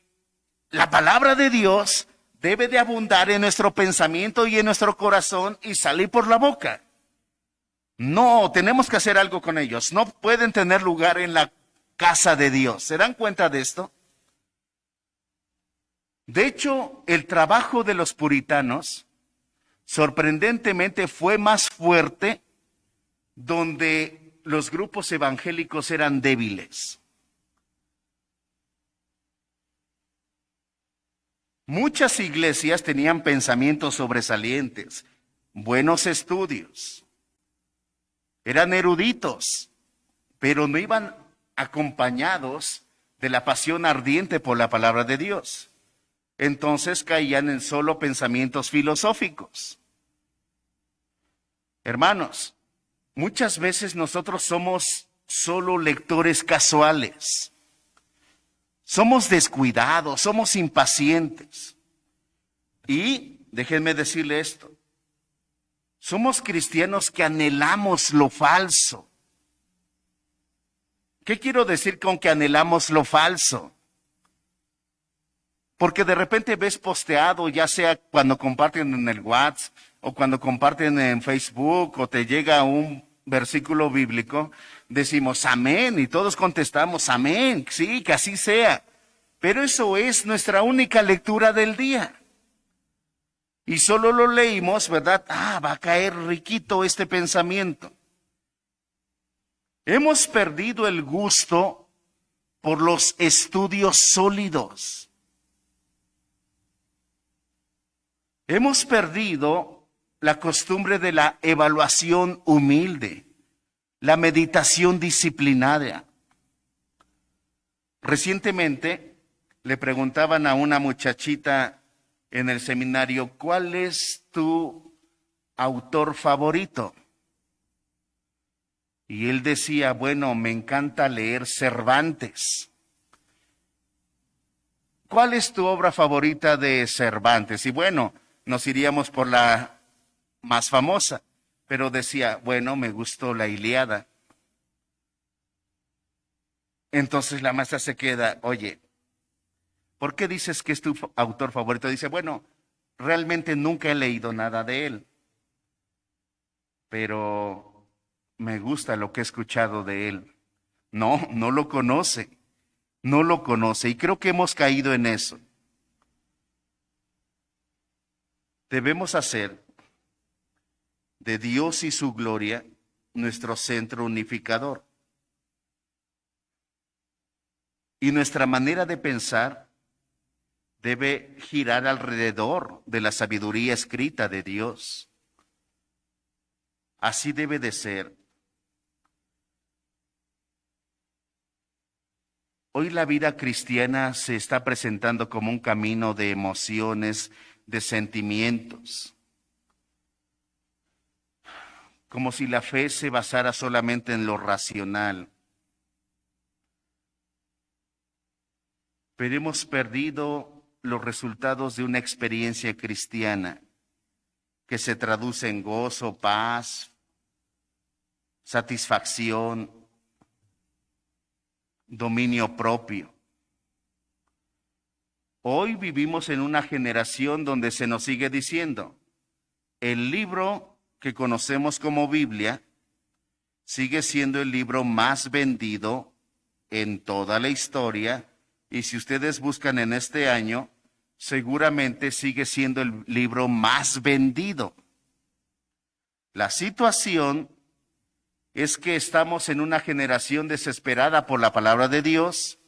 la palabra de Dios debe de abundar en nuestro pensamiento y en nuestro corazón y salir por la boca. No, tenemos que hacer algo con ellos. No pueden tener lugar en la casa de Dios. ¿Se dan cuenta de esto? De hecho, el trabajo de los puritanos, sorprendentemente, fue más fuerte donde los grupos evangélicos eran débiles. Muchas iglesias tenían pensamientos sobresalientes, buenos estudios, eran eruditos, pero no iban acompañados de la pasión ardiente por la palabra de Dios. Entonces caían en solo pensamientos filosóficos. Hermanos, muchas veces nosotros somos solo lectores casuales. Somos descuidados, somos impacientes. Y déjenme decirle esto: somos cristianos que anhelamos lo falso. ¿Qué quiero decir con que anhelamos lo falso? Porque de repente ves posteado, ya sea cuando comparten en el WhatsApp o cuando comparten en Facebook o te llega un versículo bíblico, decimos amén y todos contestamos amén, sí, que así sea. Pero eso es nuestra única lectura del día. Y solo lo leímos, ¿verdad? Va a caer riquito este pensamiento. Hemos perdido el gusto por los estudios sólidos. Hemos perdido la costumbre de la evaluación humilde, la meditación disciplinada. Recientemente le preguntaban a una muchachita en el seminario: ¿cuál es tu autor favorito? Y él decía: bueno, me encanta leer Cervantes. ¿Cuál es tu obra favorita de Cervantes? Y bueno, nos iríamos por la más famosa, pero decía: bueno, me gustó la Ilíada. Entonces la maestra se queda: oye, ¿por qué dices que es tu autor favorito? Dice: bueno, realmente nunca he leído nada de él, pero me gusta lo que he escuchado de él. No, no lo conoce, no lo conoce, y creo que hemos caído en eso. Debemos hacer de Dios y su gloria nuestro centro unificador. Y nuestra manera de pensar debe girar alrededor de la sabiduría escrita de Dios. Así debe de ser. Hoy la vida cristiana se está presentando como un camino de emociones, de sentimientos, como si la fe se basara solamente en lo racional. Pero hemos perdido los resultados de una experiencia cristiana que se traduce en gozo, paz, satisfacción, dominio propio. Hoy vivimos en una generación donde se nos sigue diciendo, el libro que conocemos como Biblia sigue siendo el libro más vendido en toda la historia, y si ustedes buscan en este año, seguramente sigue siendo el libro más vendido. La situación es que estamos en una generación desesperada por la palabra de Dios,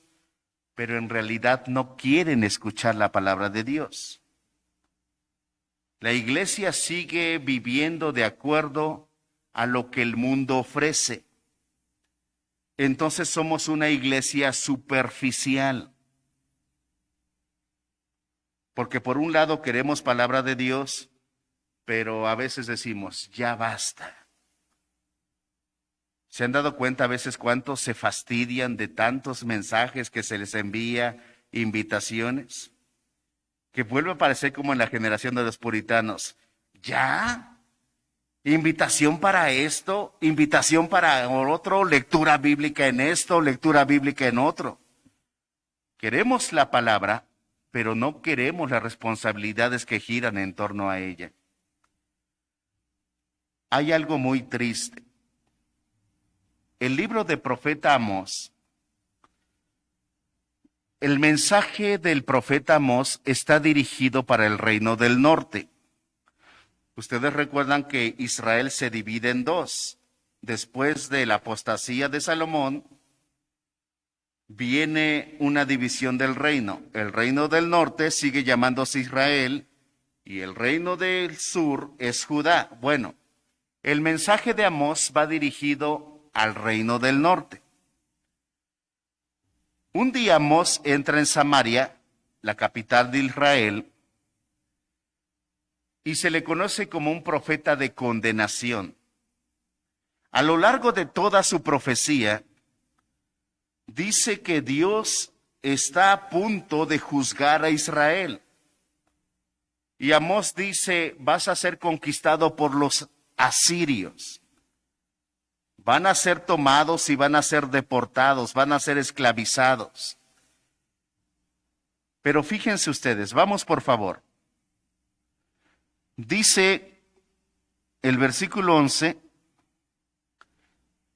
pero en realidad no quieren escuchar la palabra de Dios. La iglesia sigue viviendo de acuerdo a lo que el mundo ofrece. Entonces somos una iglesia superficial. Porque por un lado queremos palabra de Dios, pero a veces decimos, ya basta. ¿Se han dado cuenta a veces cuántos se fastidian de tantos mensajes que se les envía, invitaciones? Que vuelve a parecer como en la generación de los puritanos. ¿Ya? Invitación para esto, invitación para otro, lectura bíblica en esto, lectura bíblica en otro. Queremos la palabra, pero no queremos las responsabilidades que giran en torno a ella. Hay algo muy triste. El libro del profeta Amós, el mensaje del profeta Amós está dirigido para el reino del norte. Ustedes recuerdan que Israel se divide en dos. Después de la apostasía de Salomón, viene una división del reino. El reino del norte sigue llamándose Israel y el reino del sur es Judá. Bueno, el mensaje de Amós va dirigido al reino del norte. Un día Amós entra en Samaria, la capital de Israel, y se le conoce como un profeta de condenación. A lo largo de toda su profecía, dice que Dios está a punto de juzgar a Israel. Y Amós dice, vas a ser conquistado por los asirios. Van a ser tomados y van a ser deportados, van a ser esclavizados. Pero fíjense ustedes, vamos por favor. Dice el versículo 11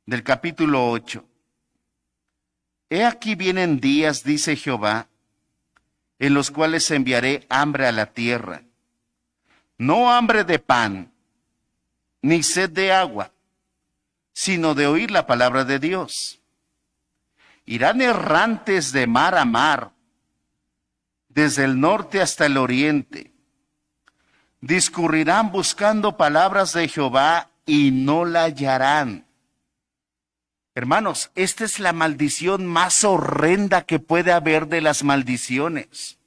del capítulo 8. He aquí vienen días, dice Jehová, en los cuales enviaré hambre a la tierra. No hambre de pan, ni sed de agua, sino de oír la palabra de Dios. Irán errantes de mar a mar, desde el norte hasta el oriente. Discurrirán buscando palabras de Jehová y no la hallarán. Hermanos, esta es la maldición más horrenda que puede haber de las maldiciones.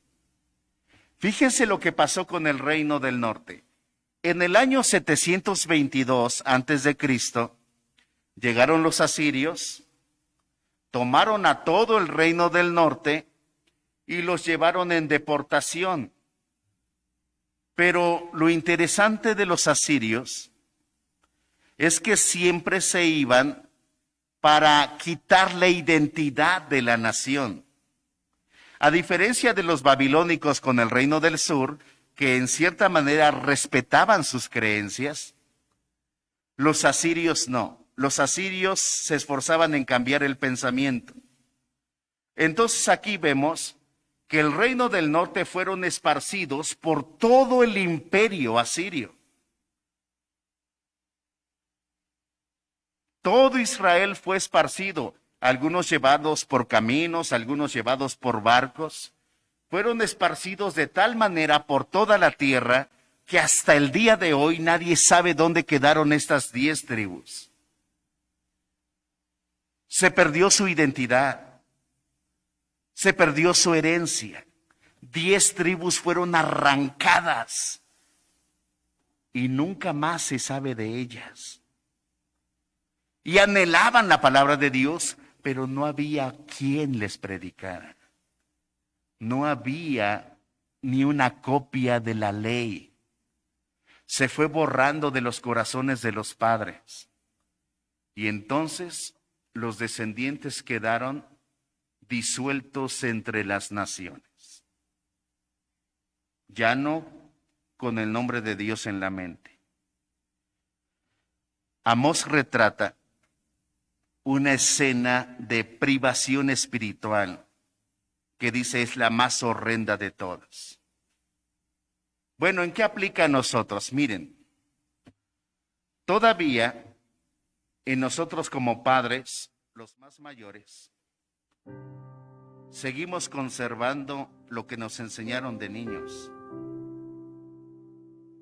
Fíjense lo que pasó con el reino del norte. En el año 722 antes de Cristo, llegaron los asirios, tomaron a todo el reino del norte y los llevaron en deportación. Pero lo interesante de los asirios es que siempre se iban para quitar la identidad de la nación. A diferencia de los babilónicos con el reino del sur, que en cierta manera respetaban sus creencias, los asirios no. Los asirios se esforzaban en cambiar el pensamiento. Entonces aquí vemos que el reino del norte fueron esparcidos por todo el imperio asirio. Todo Israel fue esparcido, algunos llevados por caminos, algunos llevados por barcos. Fueron esparcidos de tal manera por toda la tierra que hasta el día de hoy nadie sabe dónde quedaron estas 10 tribus. Se perdió su identidad, se perdió su herencia. 10 tribus fueron arrancadas y nunca más se sabe de ellas. Y anhelaban la palabra de Dios, pero no había quien les predicara. No había ni una copia de la ley. Se fue borrando de los corazones de los padres. Y entonces los descendientes quedaron disueltos entre las naciones. Ya no con el nombre de Dios en la mente. Amós retrata una escena de privación espiritual que dice es la más horrenda de todas. Bueno, ¿en qué aplica a nosotros? Miren, todavía en nosotros como padres, los más mayores, seguimos conservando lo que nos enseñaron de niños.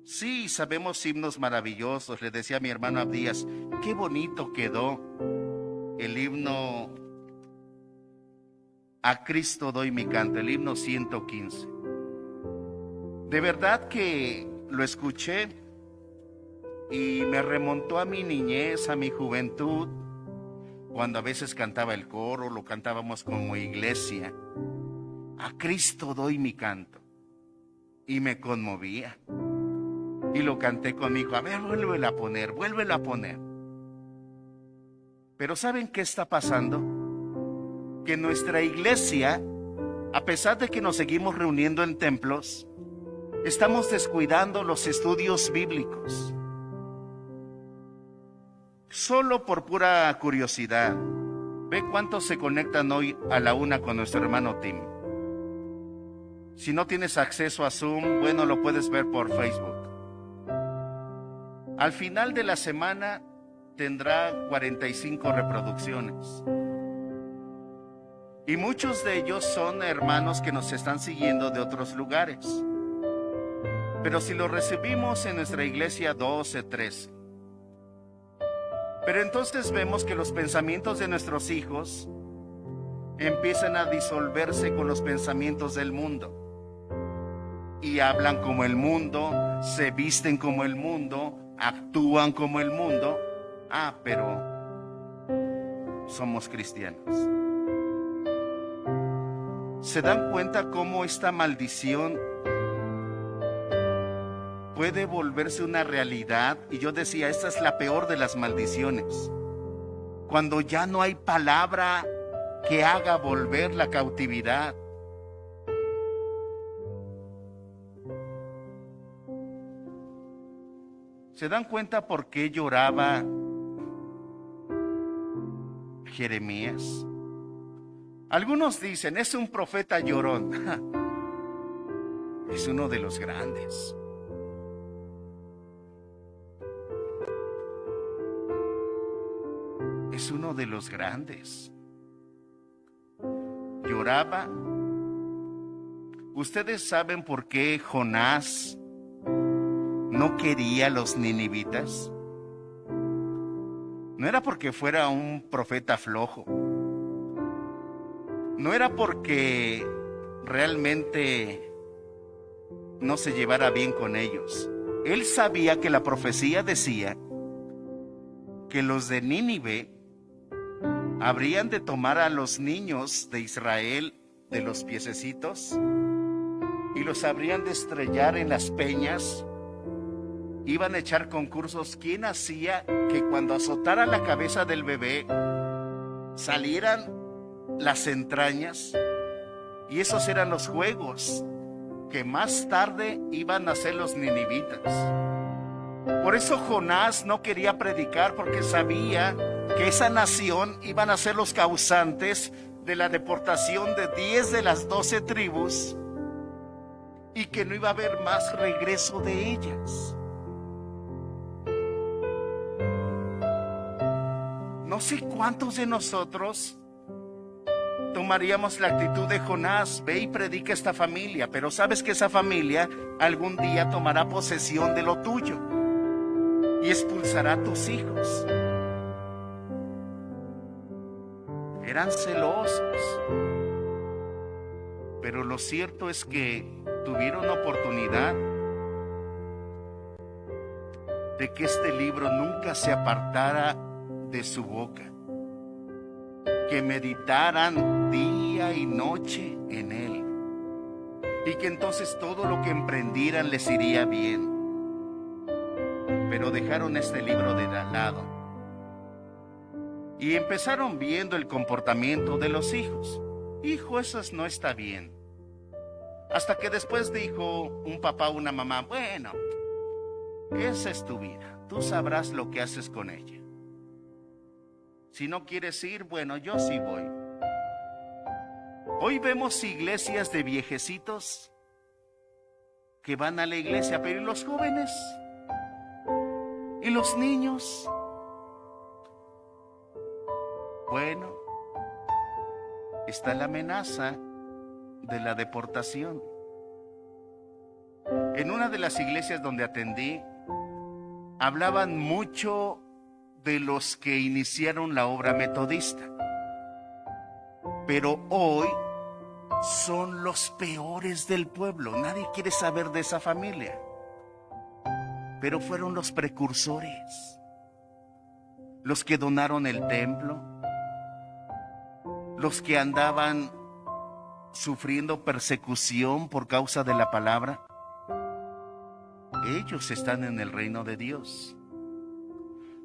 Sí, sabemos himnos maravillosos. Le decía a mi hermano Abdías, qué bonito quedó el himno A Cristo doy mi canto, el himno 115. De verdad que lo escuché y me remontó a mi niñez, a mi juventud, cuando a veces cantaba el coro, lo cantábamos como iglesia. A Cristo doy mi canto. Y me conmovía. Y lo canté con mi hijo. A ver, vuélvelo a poner, vuélvelo a poner. Pero ¿saben qué está pasando? Que nuestra iglesia, a pesar de que nos seguimos reuniendo en templos, estamos descuidando los estudios bíblicos. Solo por pura curiosidad, ve cuántos se conectan hoy a la 1 con nuestro hermano Tim. Si no tienes acceso a Zoom, bueno, lo puedes ver por Facebook. Al final de la semana tendrá 45 reproducciones. Y muchos de ellos son hermanos que nos están siguiendo de otros lugares. Pero si lo recibimos en nuestra iglesia 12, 13. Pero entonces vemos que los pensamientos de nuestros hijos empiezan a disolverse con los pensamientos del mundo. Y hablan como el mundo, se visten como el mundo, actúan como el mundo. Pero somos cristianos. ¿Se dan cuenta cómo esta maldición puede volverse una realidad? Y yo decía, esta es la peor de las maldiciones. Cuando ya no hay palabra que haga volver la cautividad. ¿Se dan cuenta por qué lloraba Jeremías? Algunos dicen, es un profeta llorón. Es uno de los grandes. Es uno de los grandes. Lloraba. ¿Ustedes saben por qué Jonás no quería a los ninivitas? No era porque fuera un profeta flojo. No era porque realmente no se llevara bien con ellos. Él sabía que la profecía decía que los de Nínive habrían de tomar a los niños de Israel de los piececitos y los habrían de estrellar en las peñas. Iban a echar concursos. ¿Quién hacía que cuando azotara la cabeza del bebé salieran las entrañas? Y esos eran los juegos que más tarde iban a hacer los ninivitas. Por eso Jonás no quería predicar, porque sabía que esa nación iban a ser los causantes de la deportación de 10 de las 12 tribus y que no iba a haber más regreso de ellas. No sé cuántos de nosotros tomaríamos la actitud de Jonás: ve y predica a esta familia, pero sabes que esa familia algún día tomará posesión de lo tuyo y expulsará a tus hijos. Eran celosos, pero lo cierto es que tuvieron oportunidad de que este libro nunca se apartara de su boca, que meditaran día y noche en él, y que entonces todo lo que emprendieran les iría bien. Pero dejaron este libro de lado y empezaron viendo el comportamiento de los hijos. Hijo, eso no está bien. Hasta que después dijo un papá o una mamá: bueno, esa es tu vida, tú sabrás lo que haces con ella. Si no quieres ir, bueno, yo sí voy. Hoy vemos iglesias de viejecitos que van a la iglesia, pero ¿y los jóvenes? ¿Y los niños? Bueno, está la amenaza de la deportación. En una de las iglesias donde atendí, hablaban mucho de los que iniciaron la obra metodista, pero hoy son los peores del pueblo. Nadie quiere saber de esa familia, pero fueron los precursores, los que donaron el templo, los que andaban sufriendo persecución por causa de la palabra. Ellos están en el reino de Dios,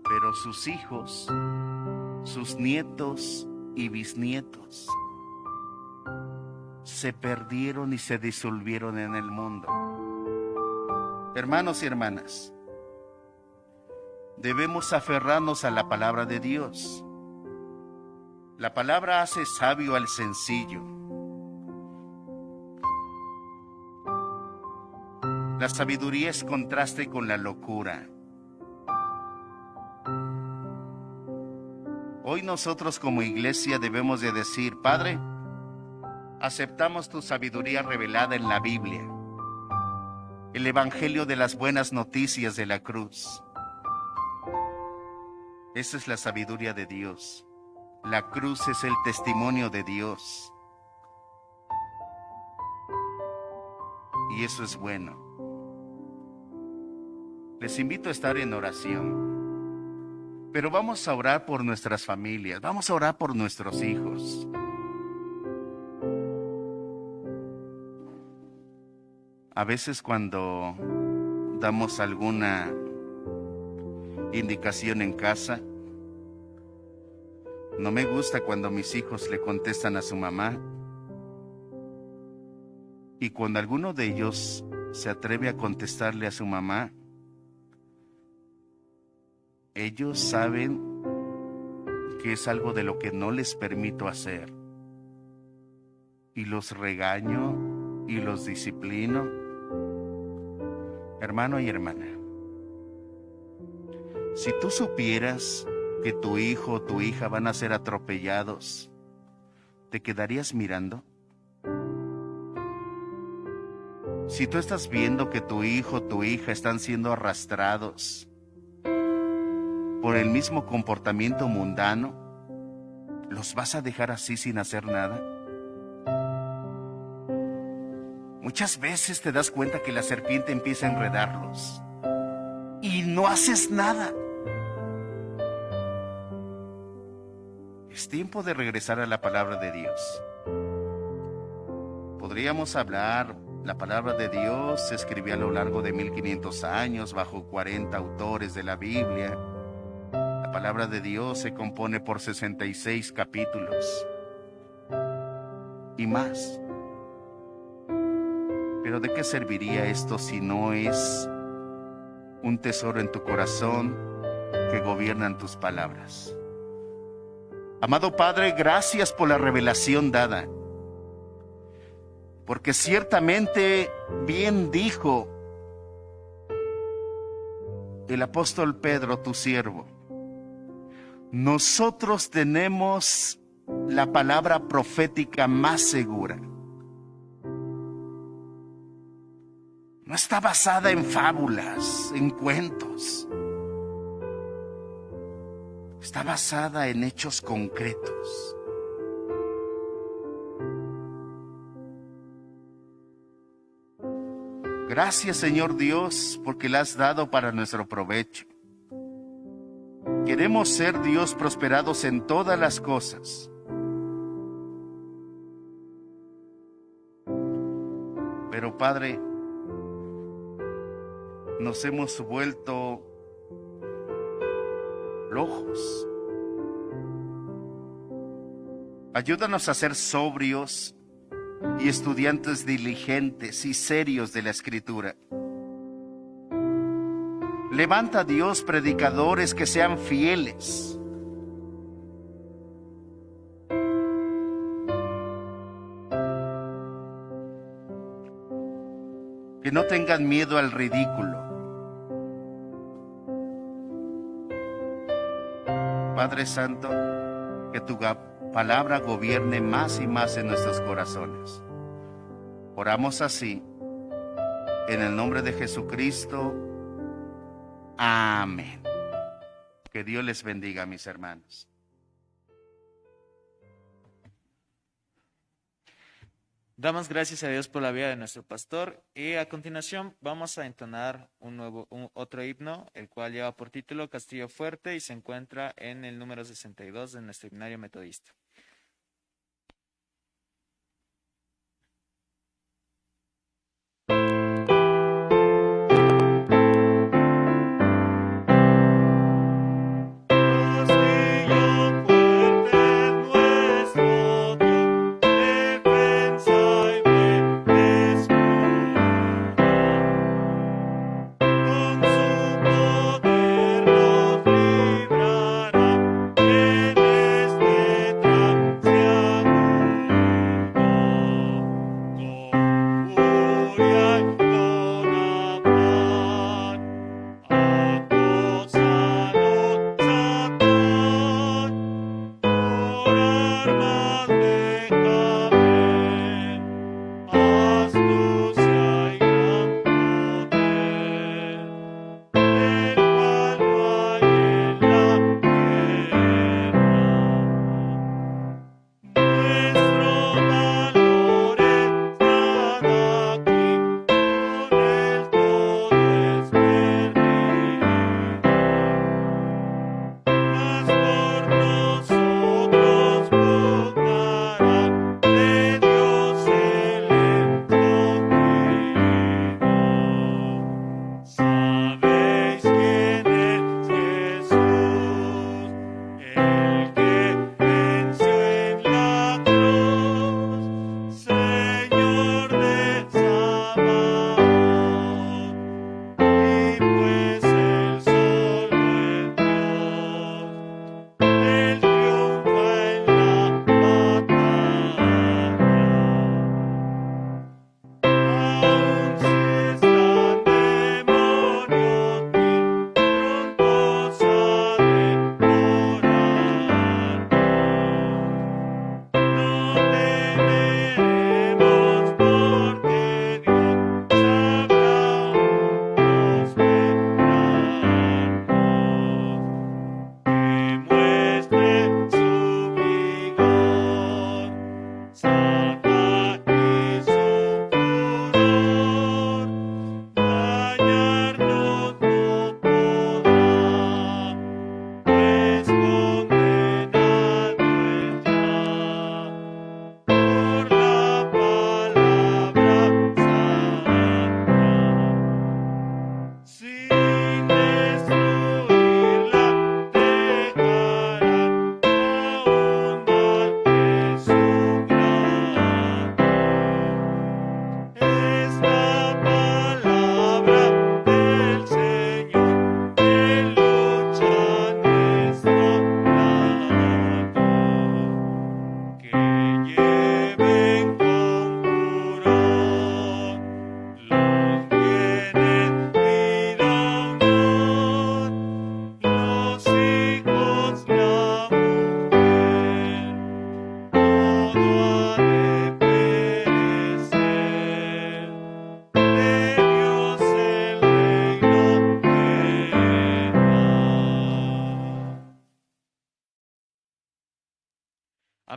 pero sus hijos, sus nietos y bisnietos se perdieron y se disolvieron en el mundo. Hermanos y hermanas, debemos aferrarnos a la palabra de Dios. La palabra hace sabio al sencillo. La sabiduría es contraste con la locura. Hoy nosotros como iglesia debemos de decir: Padre, aceptamos tu sabiduría revelada en la Biblia, el evangelio de las buenas noticias de la cruz. Esa es la sabiduría de Dios. La cruz es el testimonio de Dios. Y eso es bueno. Les invito a estar en oración. Pero vamos a orar por nuestras familias, vamos a orar por nuestros hijos. A veces cuando damos alguna indicación en casa, no me gusta cuando mis hijos le contestan a su mamá. Y cuando alguno de ellos se atreve a contestarle a su mamá, ellos saben que es algo de lo que no les permito hacer. Y los regaño y los disciplino. Hermano y hermana, si tú supieras que tu hijo o tu hija van a ser atropellados, ¿te quedarías mirando? Si tú estás viendo que tu hijo o tu hija están siendo arrastrados por el mismo comportamiento mundano, ¿los vas a dejar así sin hacer nada? Muchas veces te das cuenta que la serpiente empieza a enredarlos y no haces nada. Es tiempo de regresar a la palabra de Dios. Podríamos hablar, la palabra de Dios se escribió a lo largo de 1500 años bajo 40 autores de la Biblia. La palabra de Dios se compone por 66 capítulos y más. Pero ¿de qué serviría esto si no es un tesoro en tu corazón que gobiernan tus palabras? Amado Padre, gracias por la revelación dada, porque ciertamente bien dijo el apóstol Pedro, tu siervo, nosotros tenemos la palabra profética más segura. No está basada en fábulas, en cuentos. Está basada en hechos concretos. Gracias, Señor Dios, porque la has dado para nuestro provecho. Queremos ser, Dios, prosperados en todas las cosas. Pero, Padre, nos hemos vuelto flojos. Ayúdanos a ser sobrios y estudiantes diligentes y serios de la Escritura. Levanta, Dios, predicadores que sean fieles. Que no tengan miedo al ridículo. Padre Santo, que tu palabra gobierne más y más en nuestros corazones. Oramos así, en el nombre de Jesucristo. Amén. Que Dios les bendiga, mis hermanos. Damos gracias a Dios por la vida de nuestro pastor y a continuación vamos a entonar otro himno, el cual lleva por título Castillo Fuerte y se encuentra en el número 62 de nuestro himnario metodista. Con su poder nos librará en este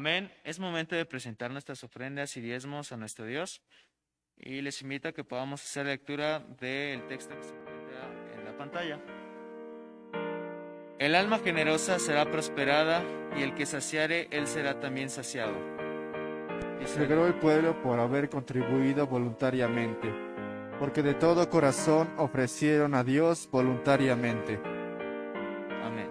Amén. Es momento de presentar nuestras ofrendas y diezmos a nuestro Dios. Y les invito a que podamos hacer lectura del texto que se encuentra en la pantalla. El alma generosa será prosperada, y el que saciare, él será también saciado. Se alegró el pueblo por haber contribuido voluntariamente, porque de todo corazón ofrecieron a Dios voluntariamente. Amén.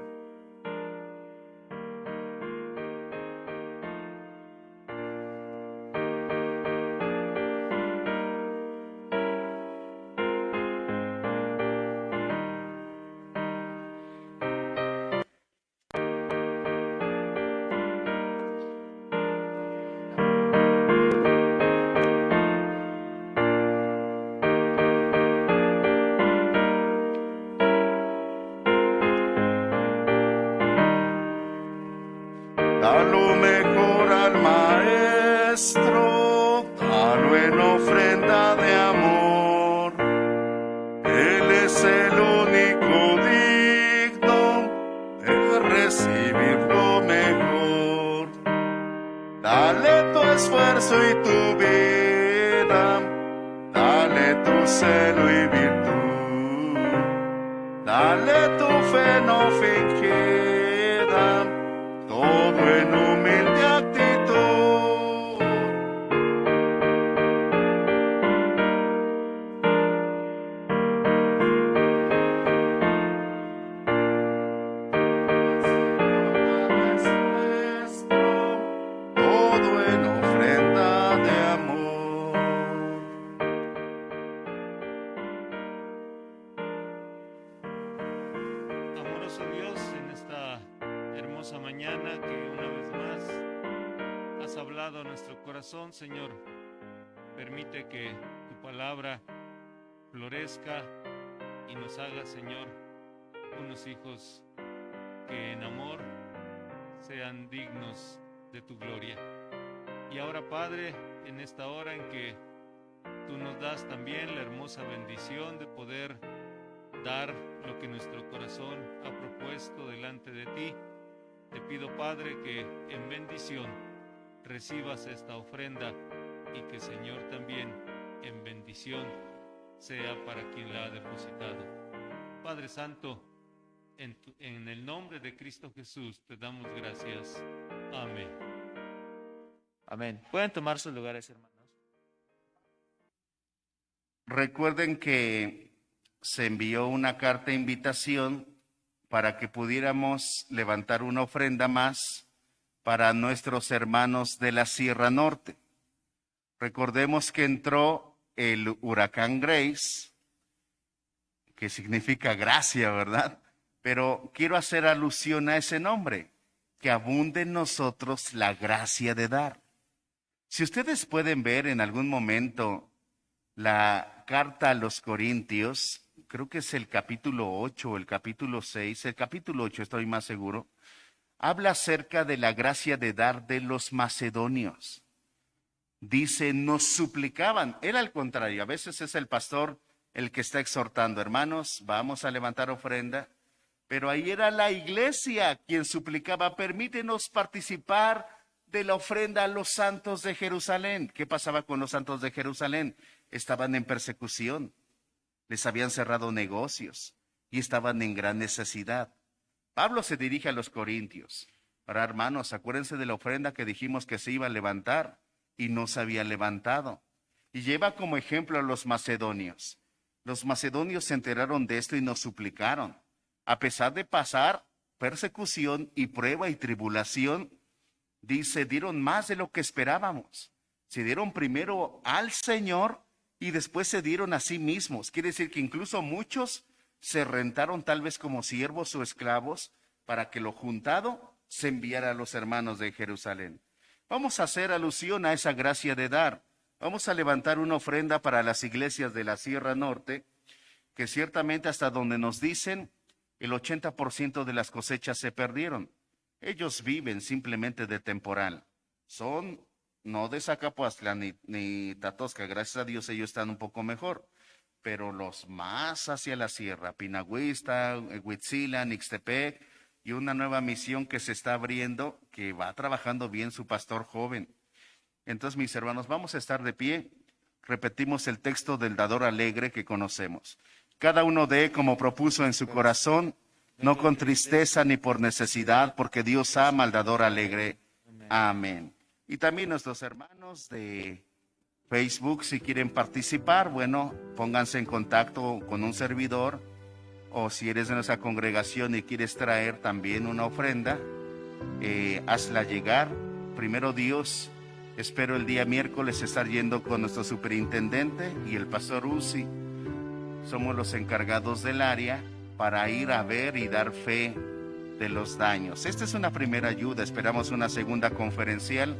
Da lo mejor al Maestro, dalo en ofrenda de amor. Él es el único digno de recibir lo mejor. Dale tu esfuerzo y tu vida, dale tu celo y virtud, dale tu fe no fingida, todo en humilde actitud. Todo en ofrenda de amor. Amoroso Dios, en esta hermosa mañana que una vez más has hablado a nuestro corazón, Señor, permite que tu palabra florezca y nos haga, Señor, unos hijos que en amor sean dignos de tu gloria. Y ahora, Padre, en esta hora en que tú nos das también la hermosa bendición de poder dar lo que nuestro corazón ha propuesto delante de ti, te pido, Padre, que en bendición recibas esta ofrenda y que, Señor, también en bendición sea para quien la ha depositado. Padre Santo, en el nombre de Cristo Jesús te damos gracias. Amén. Amén. Pueden tomar sus lugares, hermanos. Recuerden que se envió una carta de invitación para que pudiéramos levantar una ofrenda más para nuestros hermanos de la Sierra Norte. Recordemos que entró el huracán Grace, que significa gracia, ¿verdad? Pero quiero hacer alusión a ese nombre, que abunde en nosotros la gracia de dar. Si ustedes pueden ver en algún momento la carta a los Corintios, creo que es el capítulo 8 o el capítulo 6, el capítulo 8 estoy más seguro, habla acerca de la gracia de dar de los macedonios. Dice, nos suplicaban, él al contrario, a veces es el pastor el que está exhortando, hermanos, vamos a levantar ofrenda, pero ahí era la iglesia quien suplicaba, permítenos participar de la ofrenda a los santos de Jerusalén. ¿Qué pasaba con los santos de Jerusalén? Estaban en persecución, les habían cerrado negocios y estaban en gran necesidad. Pablo se dirige a los corintios. Ahora, hermanos, acuérdense de la ofrenda que dijimos que se iba a levantar y no se había levantado. Y lleva como ejemplo a los macedonios. Los macedonios se enteraron de esto y nos suplicaron. A pesar de pasar persecución y prueba y tribulación, dice, dieron más de lo que esperábamos. Se dieron primero al Señor y después se dieron a sí mismos. Quiere decir que incluso muchos se rentaron tal vez como siervos o esclavos para que lo juntado se enviara a los hermanos de Jerusalén. Vamos a hacer alusión a esa gracia de dar. Vamos a levantar una ofrenda para las iglesias de la Sierra Norte, que ciertamente hasta donde nos dicen, el 80% de las cosechas se perdieron. Ellos viven simplemente de temporal. Son no de Zacapuastla ni Tatosca, gracias a Dios ellos están un poco mejor. Pero los más hacia la sierra, Pinagüista, Huitzila, Ixtepec y una nueva misión que se está abriendo, que va trabajando bien su pastor joven. Entonces, mis hermanos, vamos a estar de pie. Repetimos el texto del dador alegre que conocemos. Cada uno dé como propuso en su corazón, no con tristeza ni por necesidad, porque Dios ama al dador alegre. Amén. Y también nuestros hermanos de Facebook, si quieren participar, bueno, pónganse en contacto con un servidor, o si eres de nuestra congregación y quieres traer también una ofrenda, hazla llegar. Primero Dios, espero el día miércoles estar yendo con nuestro superintendente y el pastor Uzi. Somos los encargados del área para ir a ver y dar fe de los daños. Esta es una primera ayuda, esperamos una segunda conferencial.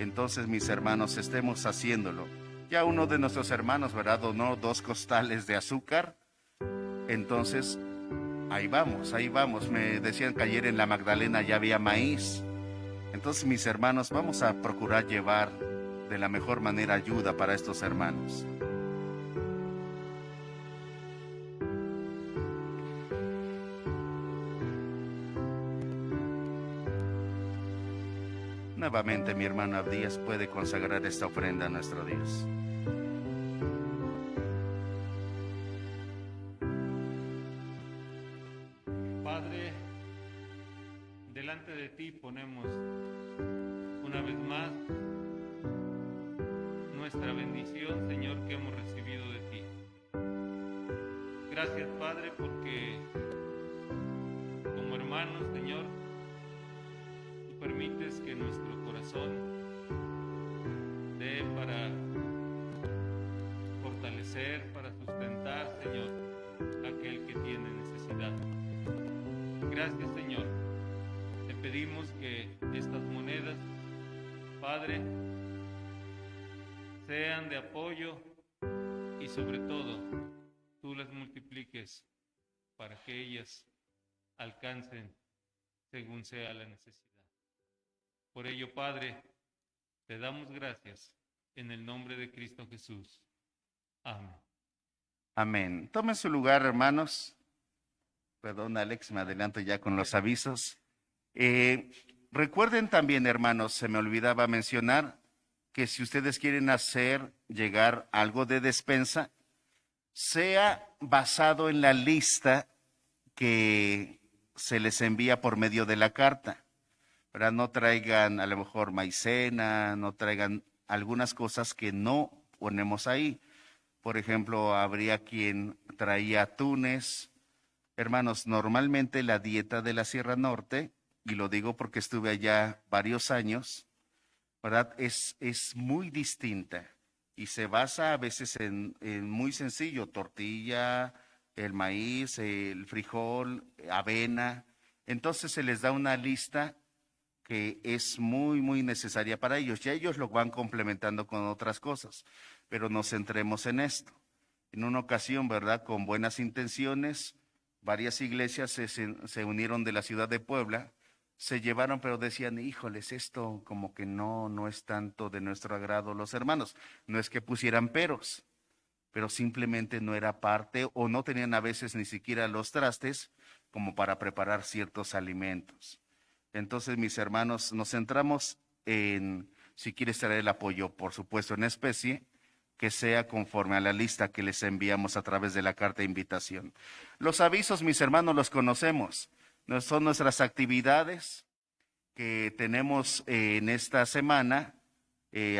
Entonces, mis hermanos, estemos haciéndolo. Ya uno de nuestros hermanos, ¿verdad?, donó 2 costales de azúcar. Entonces, ahí vamos. Me decían que ayer en la Magdalena ya había maíz. Entonces, mis hermanos, vamos a procurar llevar de la mejor manera ayuda para estos hermanos. Nuevamente, mi hermano Abdías puede consagrar esta ofrenda a nuestro Dios. Padre, delante de ti ponemos una vez más nuestra bendición, Señor, que hemos recibido de ti. Gracias, Padre, porque como hermanos, Señor, tú permites que nuestro corazón dé para fortalecer, para sustentar, Señor, a aquel que tiene necesidad. Gracias, Señor. Te pedimos que estas monedas, Padre, sean de apoyo y sobre todo tú las multipliques para que ellas alcancen según sea la necesidad. Por ello, Padre, te damos gracias en el nombre de Cristo Jesús. Amén. Amén. Tomen su lugar, hermanos. Perdón, Alex, me adelanto ya con los avisos. Recuerden también, hermanos, se me olvidaba mencionar que si ustedes quieren hacer llegar algo de despensa, sea basado en la lista que se les envía por medio de la carta. ¿Verdad? No traigan a lo mejor maicena, no traigan algunas cosas que no ponemos ahí. Por ejemplo, habría quien traía atunes. Hermanos, normalmente la dieta de la Sierra Norte, y lo digo porque estuve allá varios años, ¿verdad? Es muy distinta y se basa a veces en muy sencillo, tortilla, el maíz, el frijol, avena. Entonces se les da una lista que es muy, muy necesaria para ellos. Ya ellos lo van complementando con otras cosas, pero nos centremos en esto. En una ocasión, ¿verdad?, con buenas intenciones, varias iglesias se unieron de la ciudad de Puebla, se llevaron, pero decían, híjoles, esto como que no es tanto de nuestro agrado los hermanos. No es que pusieran peros, pero simplemente no era parte o no tenían a veces ni siquiera los trastes como para preparar ciertos alimentos. Entonces, mis hermanos, nos centramos en, si quieres traer el apoyo, por supuesto, en especie, que sea conforme a la lista que les enviamos a través de la carta de invitación. Los avisos, mis hermanos, los conocemos. Son nuestras actividades que tenemos en esta semana,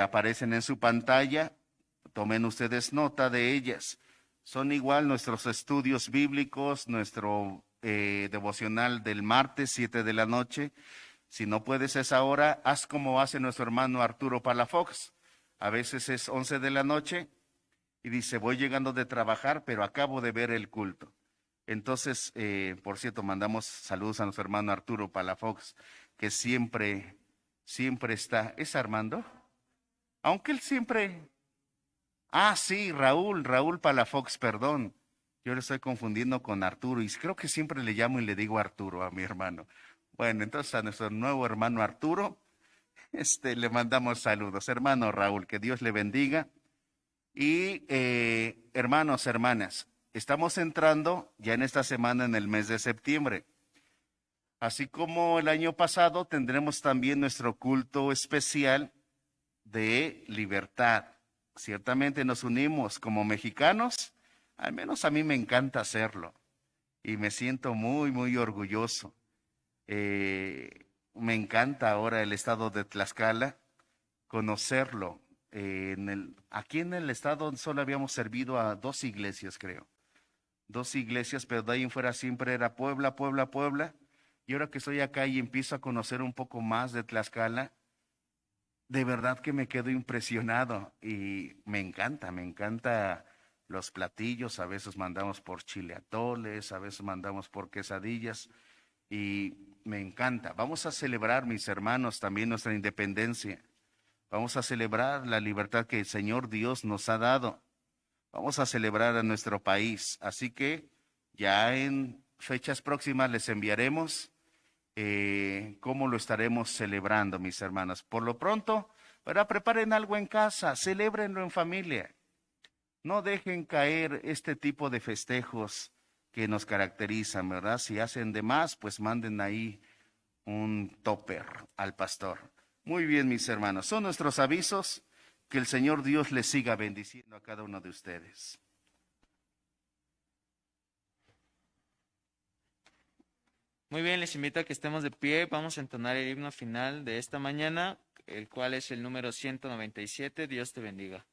aparecen en su pantalla. Tomen ustedes nota de ellas. Son igual nuestros estudios bíblicos, nuestro devocional del martes, 7 de la noche. Si no puedes esa hora, haz como hace nuestro hermano Arturo Palafox. A veces es 11 de la noche y dice, voy llegando de trabajar, pero acabo de ver el culto. Entonces, por cierto, mandamos saludos a nuestro hermano Arturo Palafox, que siempre está. ¿Es Armando? Aunque él siempre... Ah, sí, Raúl Palafox, perdón. Yo le estoy confundiendo con Arturo y creo que siempre le llamo y le digo Arturo a mi hermano. Bueno, entonces a nuestro nuevo hermano Arturo, le mandamos saludos. Hermano Raúl, que Dios le bendiga. Y hermanos, hermanas, estamos entrando ya en esta semana en el mes de septiembre. Así como el año pasado tendremos también nuestro culto especial de libertad. Ciertamente nos unimos como mexicanos, al menos a mí me encanta hacerlo y me siento muy, muy orgulloso. Me encanta ahora el estado de Tlaxcala, conocerlo. Aquí en el estado solo habíamos servido a 2 iglesias, creo. 2 iglesias, pero de ahí en fuera siempre era Puebla, Puebla, Puebla. Y ahora que estoy acá y empiezo a conocer un poco más de Tlaxcala, de verdad que me quedo impresionado y me encanta los platillos. A veces mandamos por chile atoles, a veces mandamos por quesadillas y me encanta. Vamos a celebrar, mis hermanos, también nuestra independencia. Vamos a celebrar la libertad que el Señor Dios nos ha dado. Vamos a celebrar a nuestro país. Así que ya en fechas próximas les enviaremos cómo lo estaremos celebrando, mis hermanos. Por lo pronto, ¿verdad? Preparen algo en casa, celébrenlo en familia. No dejen caer este tipo de festejos que nos caracterizan, ¿verdad? Si hacen de más, pues manden ahí un topper al pastor. Muy bien, mis hermanos, son nuestros avisos. Que el Señor Dios les siga bendiciendo a cada uno de ustedes. Muy bien, les invito a que estemos de pie. Vamos a entonar el himno final de esta mañana, el cual es el número 197. Dios te bendiga.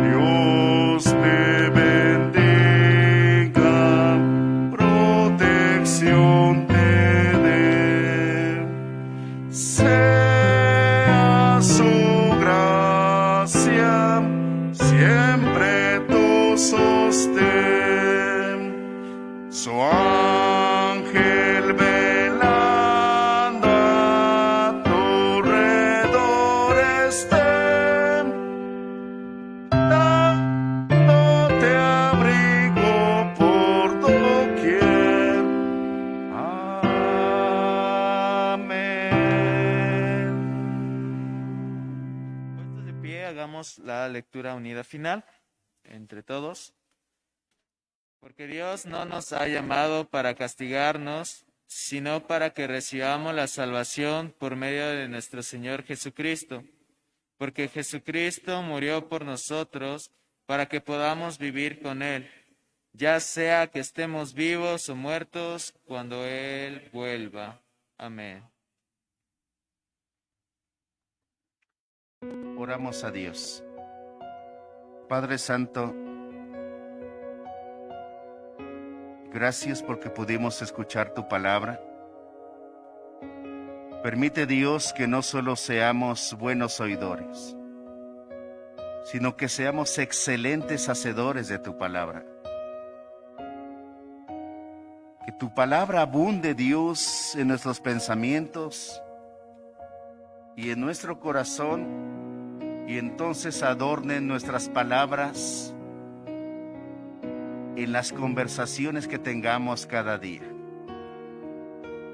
Dios te bendiga, protección te dé, sea su gracia siempre tu sostén, su ángel velando a tu redor esté, dándote abrigo por doquier. Amén. Puestos de pie, hagamos la lectura unida final entre todos. Porque Dios no nos ha llamado para castigarnos, sino para que recibamos la salvación por medio de nuestro Señor Jesucristo. Porque Jesucristo murió por nosotros para que podamos vivir con Él, ya sea que estemos vivos o muertos cuando Él vuelva. Amén. Oramos a Dios. Padre Santo, gracias porque pudimos escuchar tu palabra. Permite, Dios, que no solo seamos buenos oidores, sino que seamos excelentes hacedores de tu palabra. Que tu palabra abunde, Dios, en nuestros pensamientos y en nuestro corazón, y entonces adornen nuestras palabras en las conversaciones que tengamos cada día.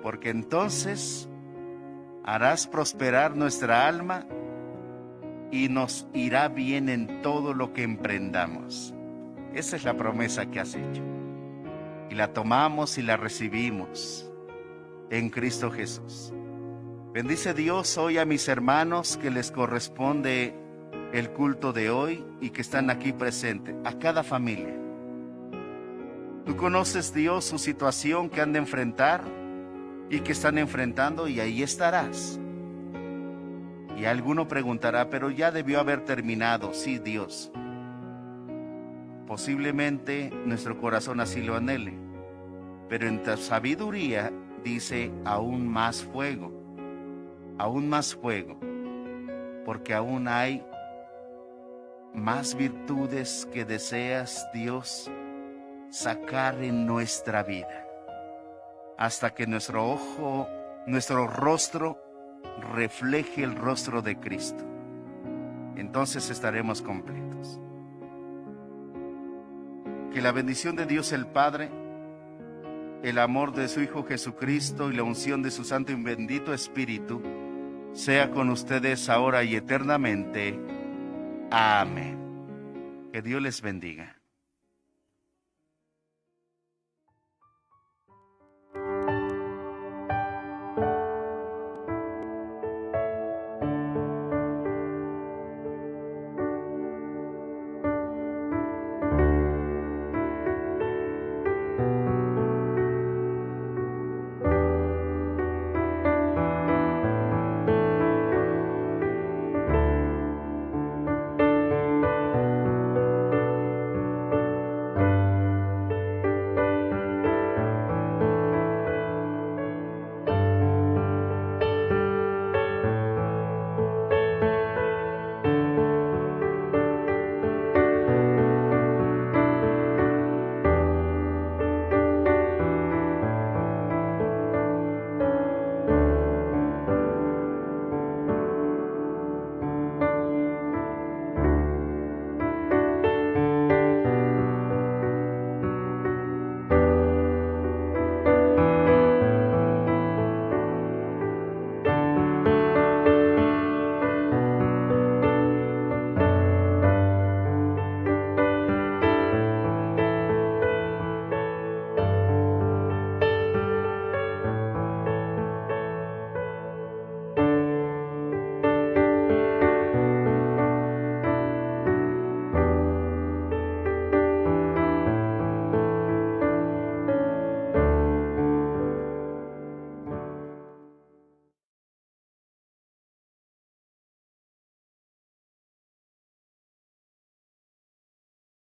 Porque entonces harás prosperar nuestra alma y nos irá bien en todo lo que emprendamos. Esa es la promesa que has hecho. Y la tomamos y la recibimos en Cristo Jesús. Bendice Dios hoy a mis hermanos que les corresponde el culto de hoy y que están aquí presentes, a cada familia. Tú conoces, Dios, su situación que han de enfrentar y que están enfrentando, y ahí estarás. Y alguno preguntará, pero ya debió haber terminado. Sí, Dios. Posiblemente nuestro corazón así lo anhele, pero en tu sabiduría dice aún más fuego, porque aún hay más virtudes que deseas, Dios, sacar en nuestra vida, hasta que nuestro rostro refleje el rostro de Cristo. Entonces estaremos completos. Que la bendición de Dios el Padre, el amor de su Hijo Jesucristo y la unción de su Santo y bendito Espíritu sea con ustedes ahora y eternamente. Amén. Que Dios les bendiga.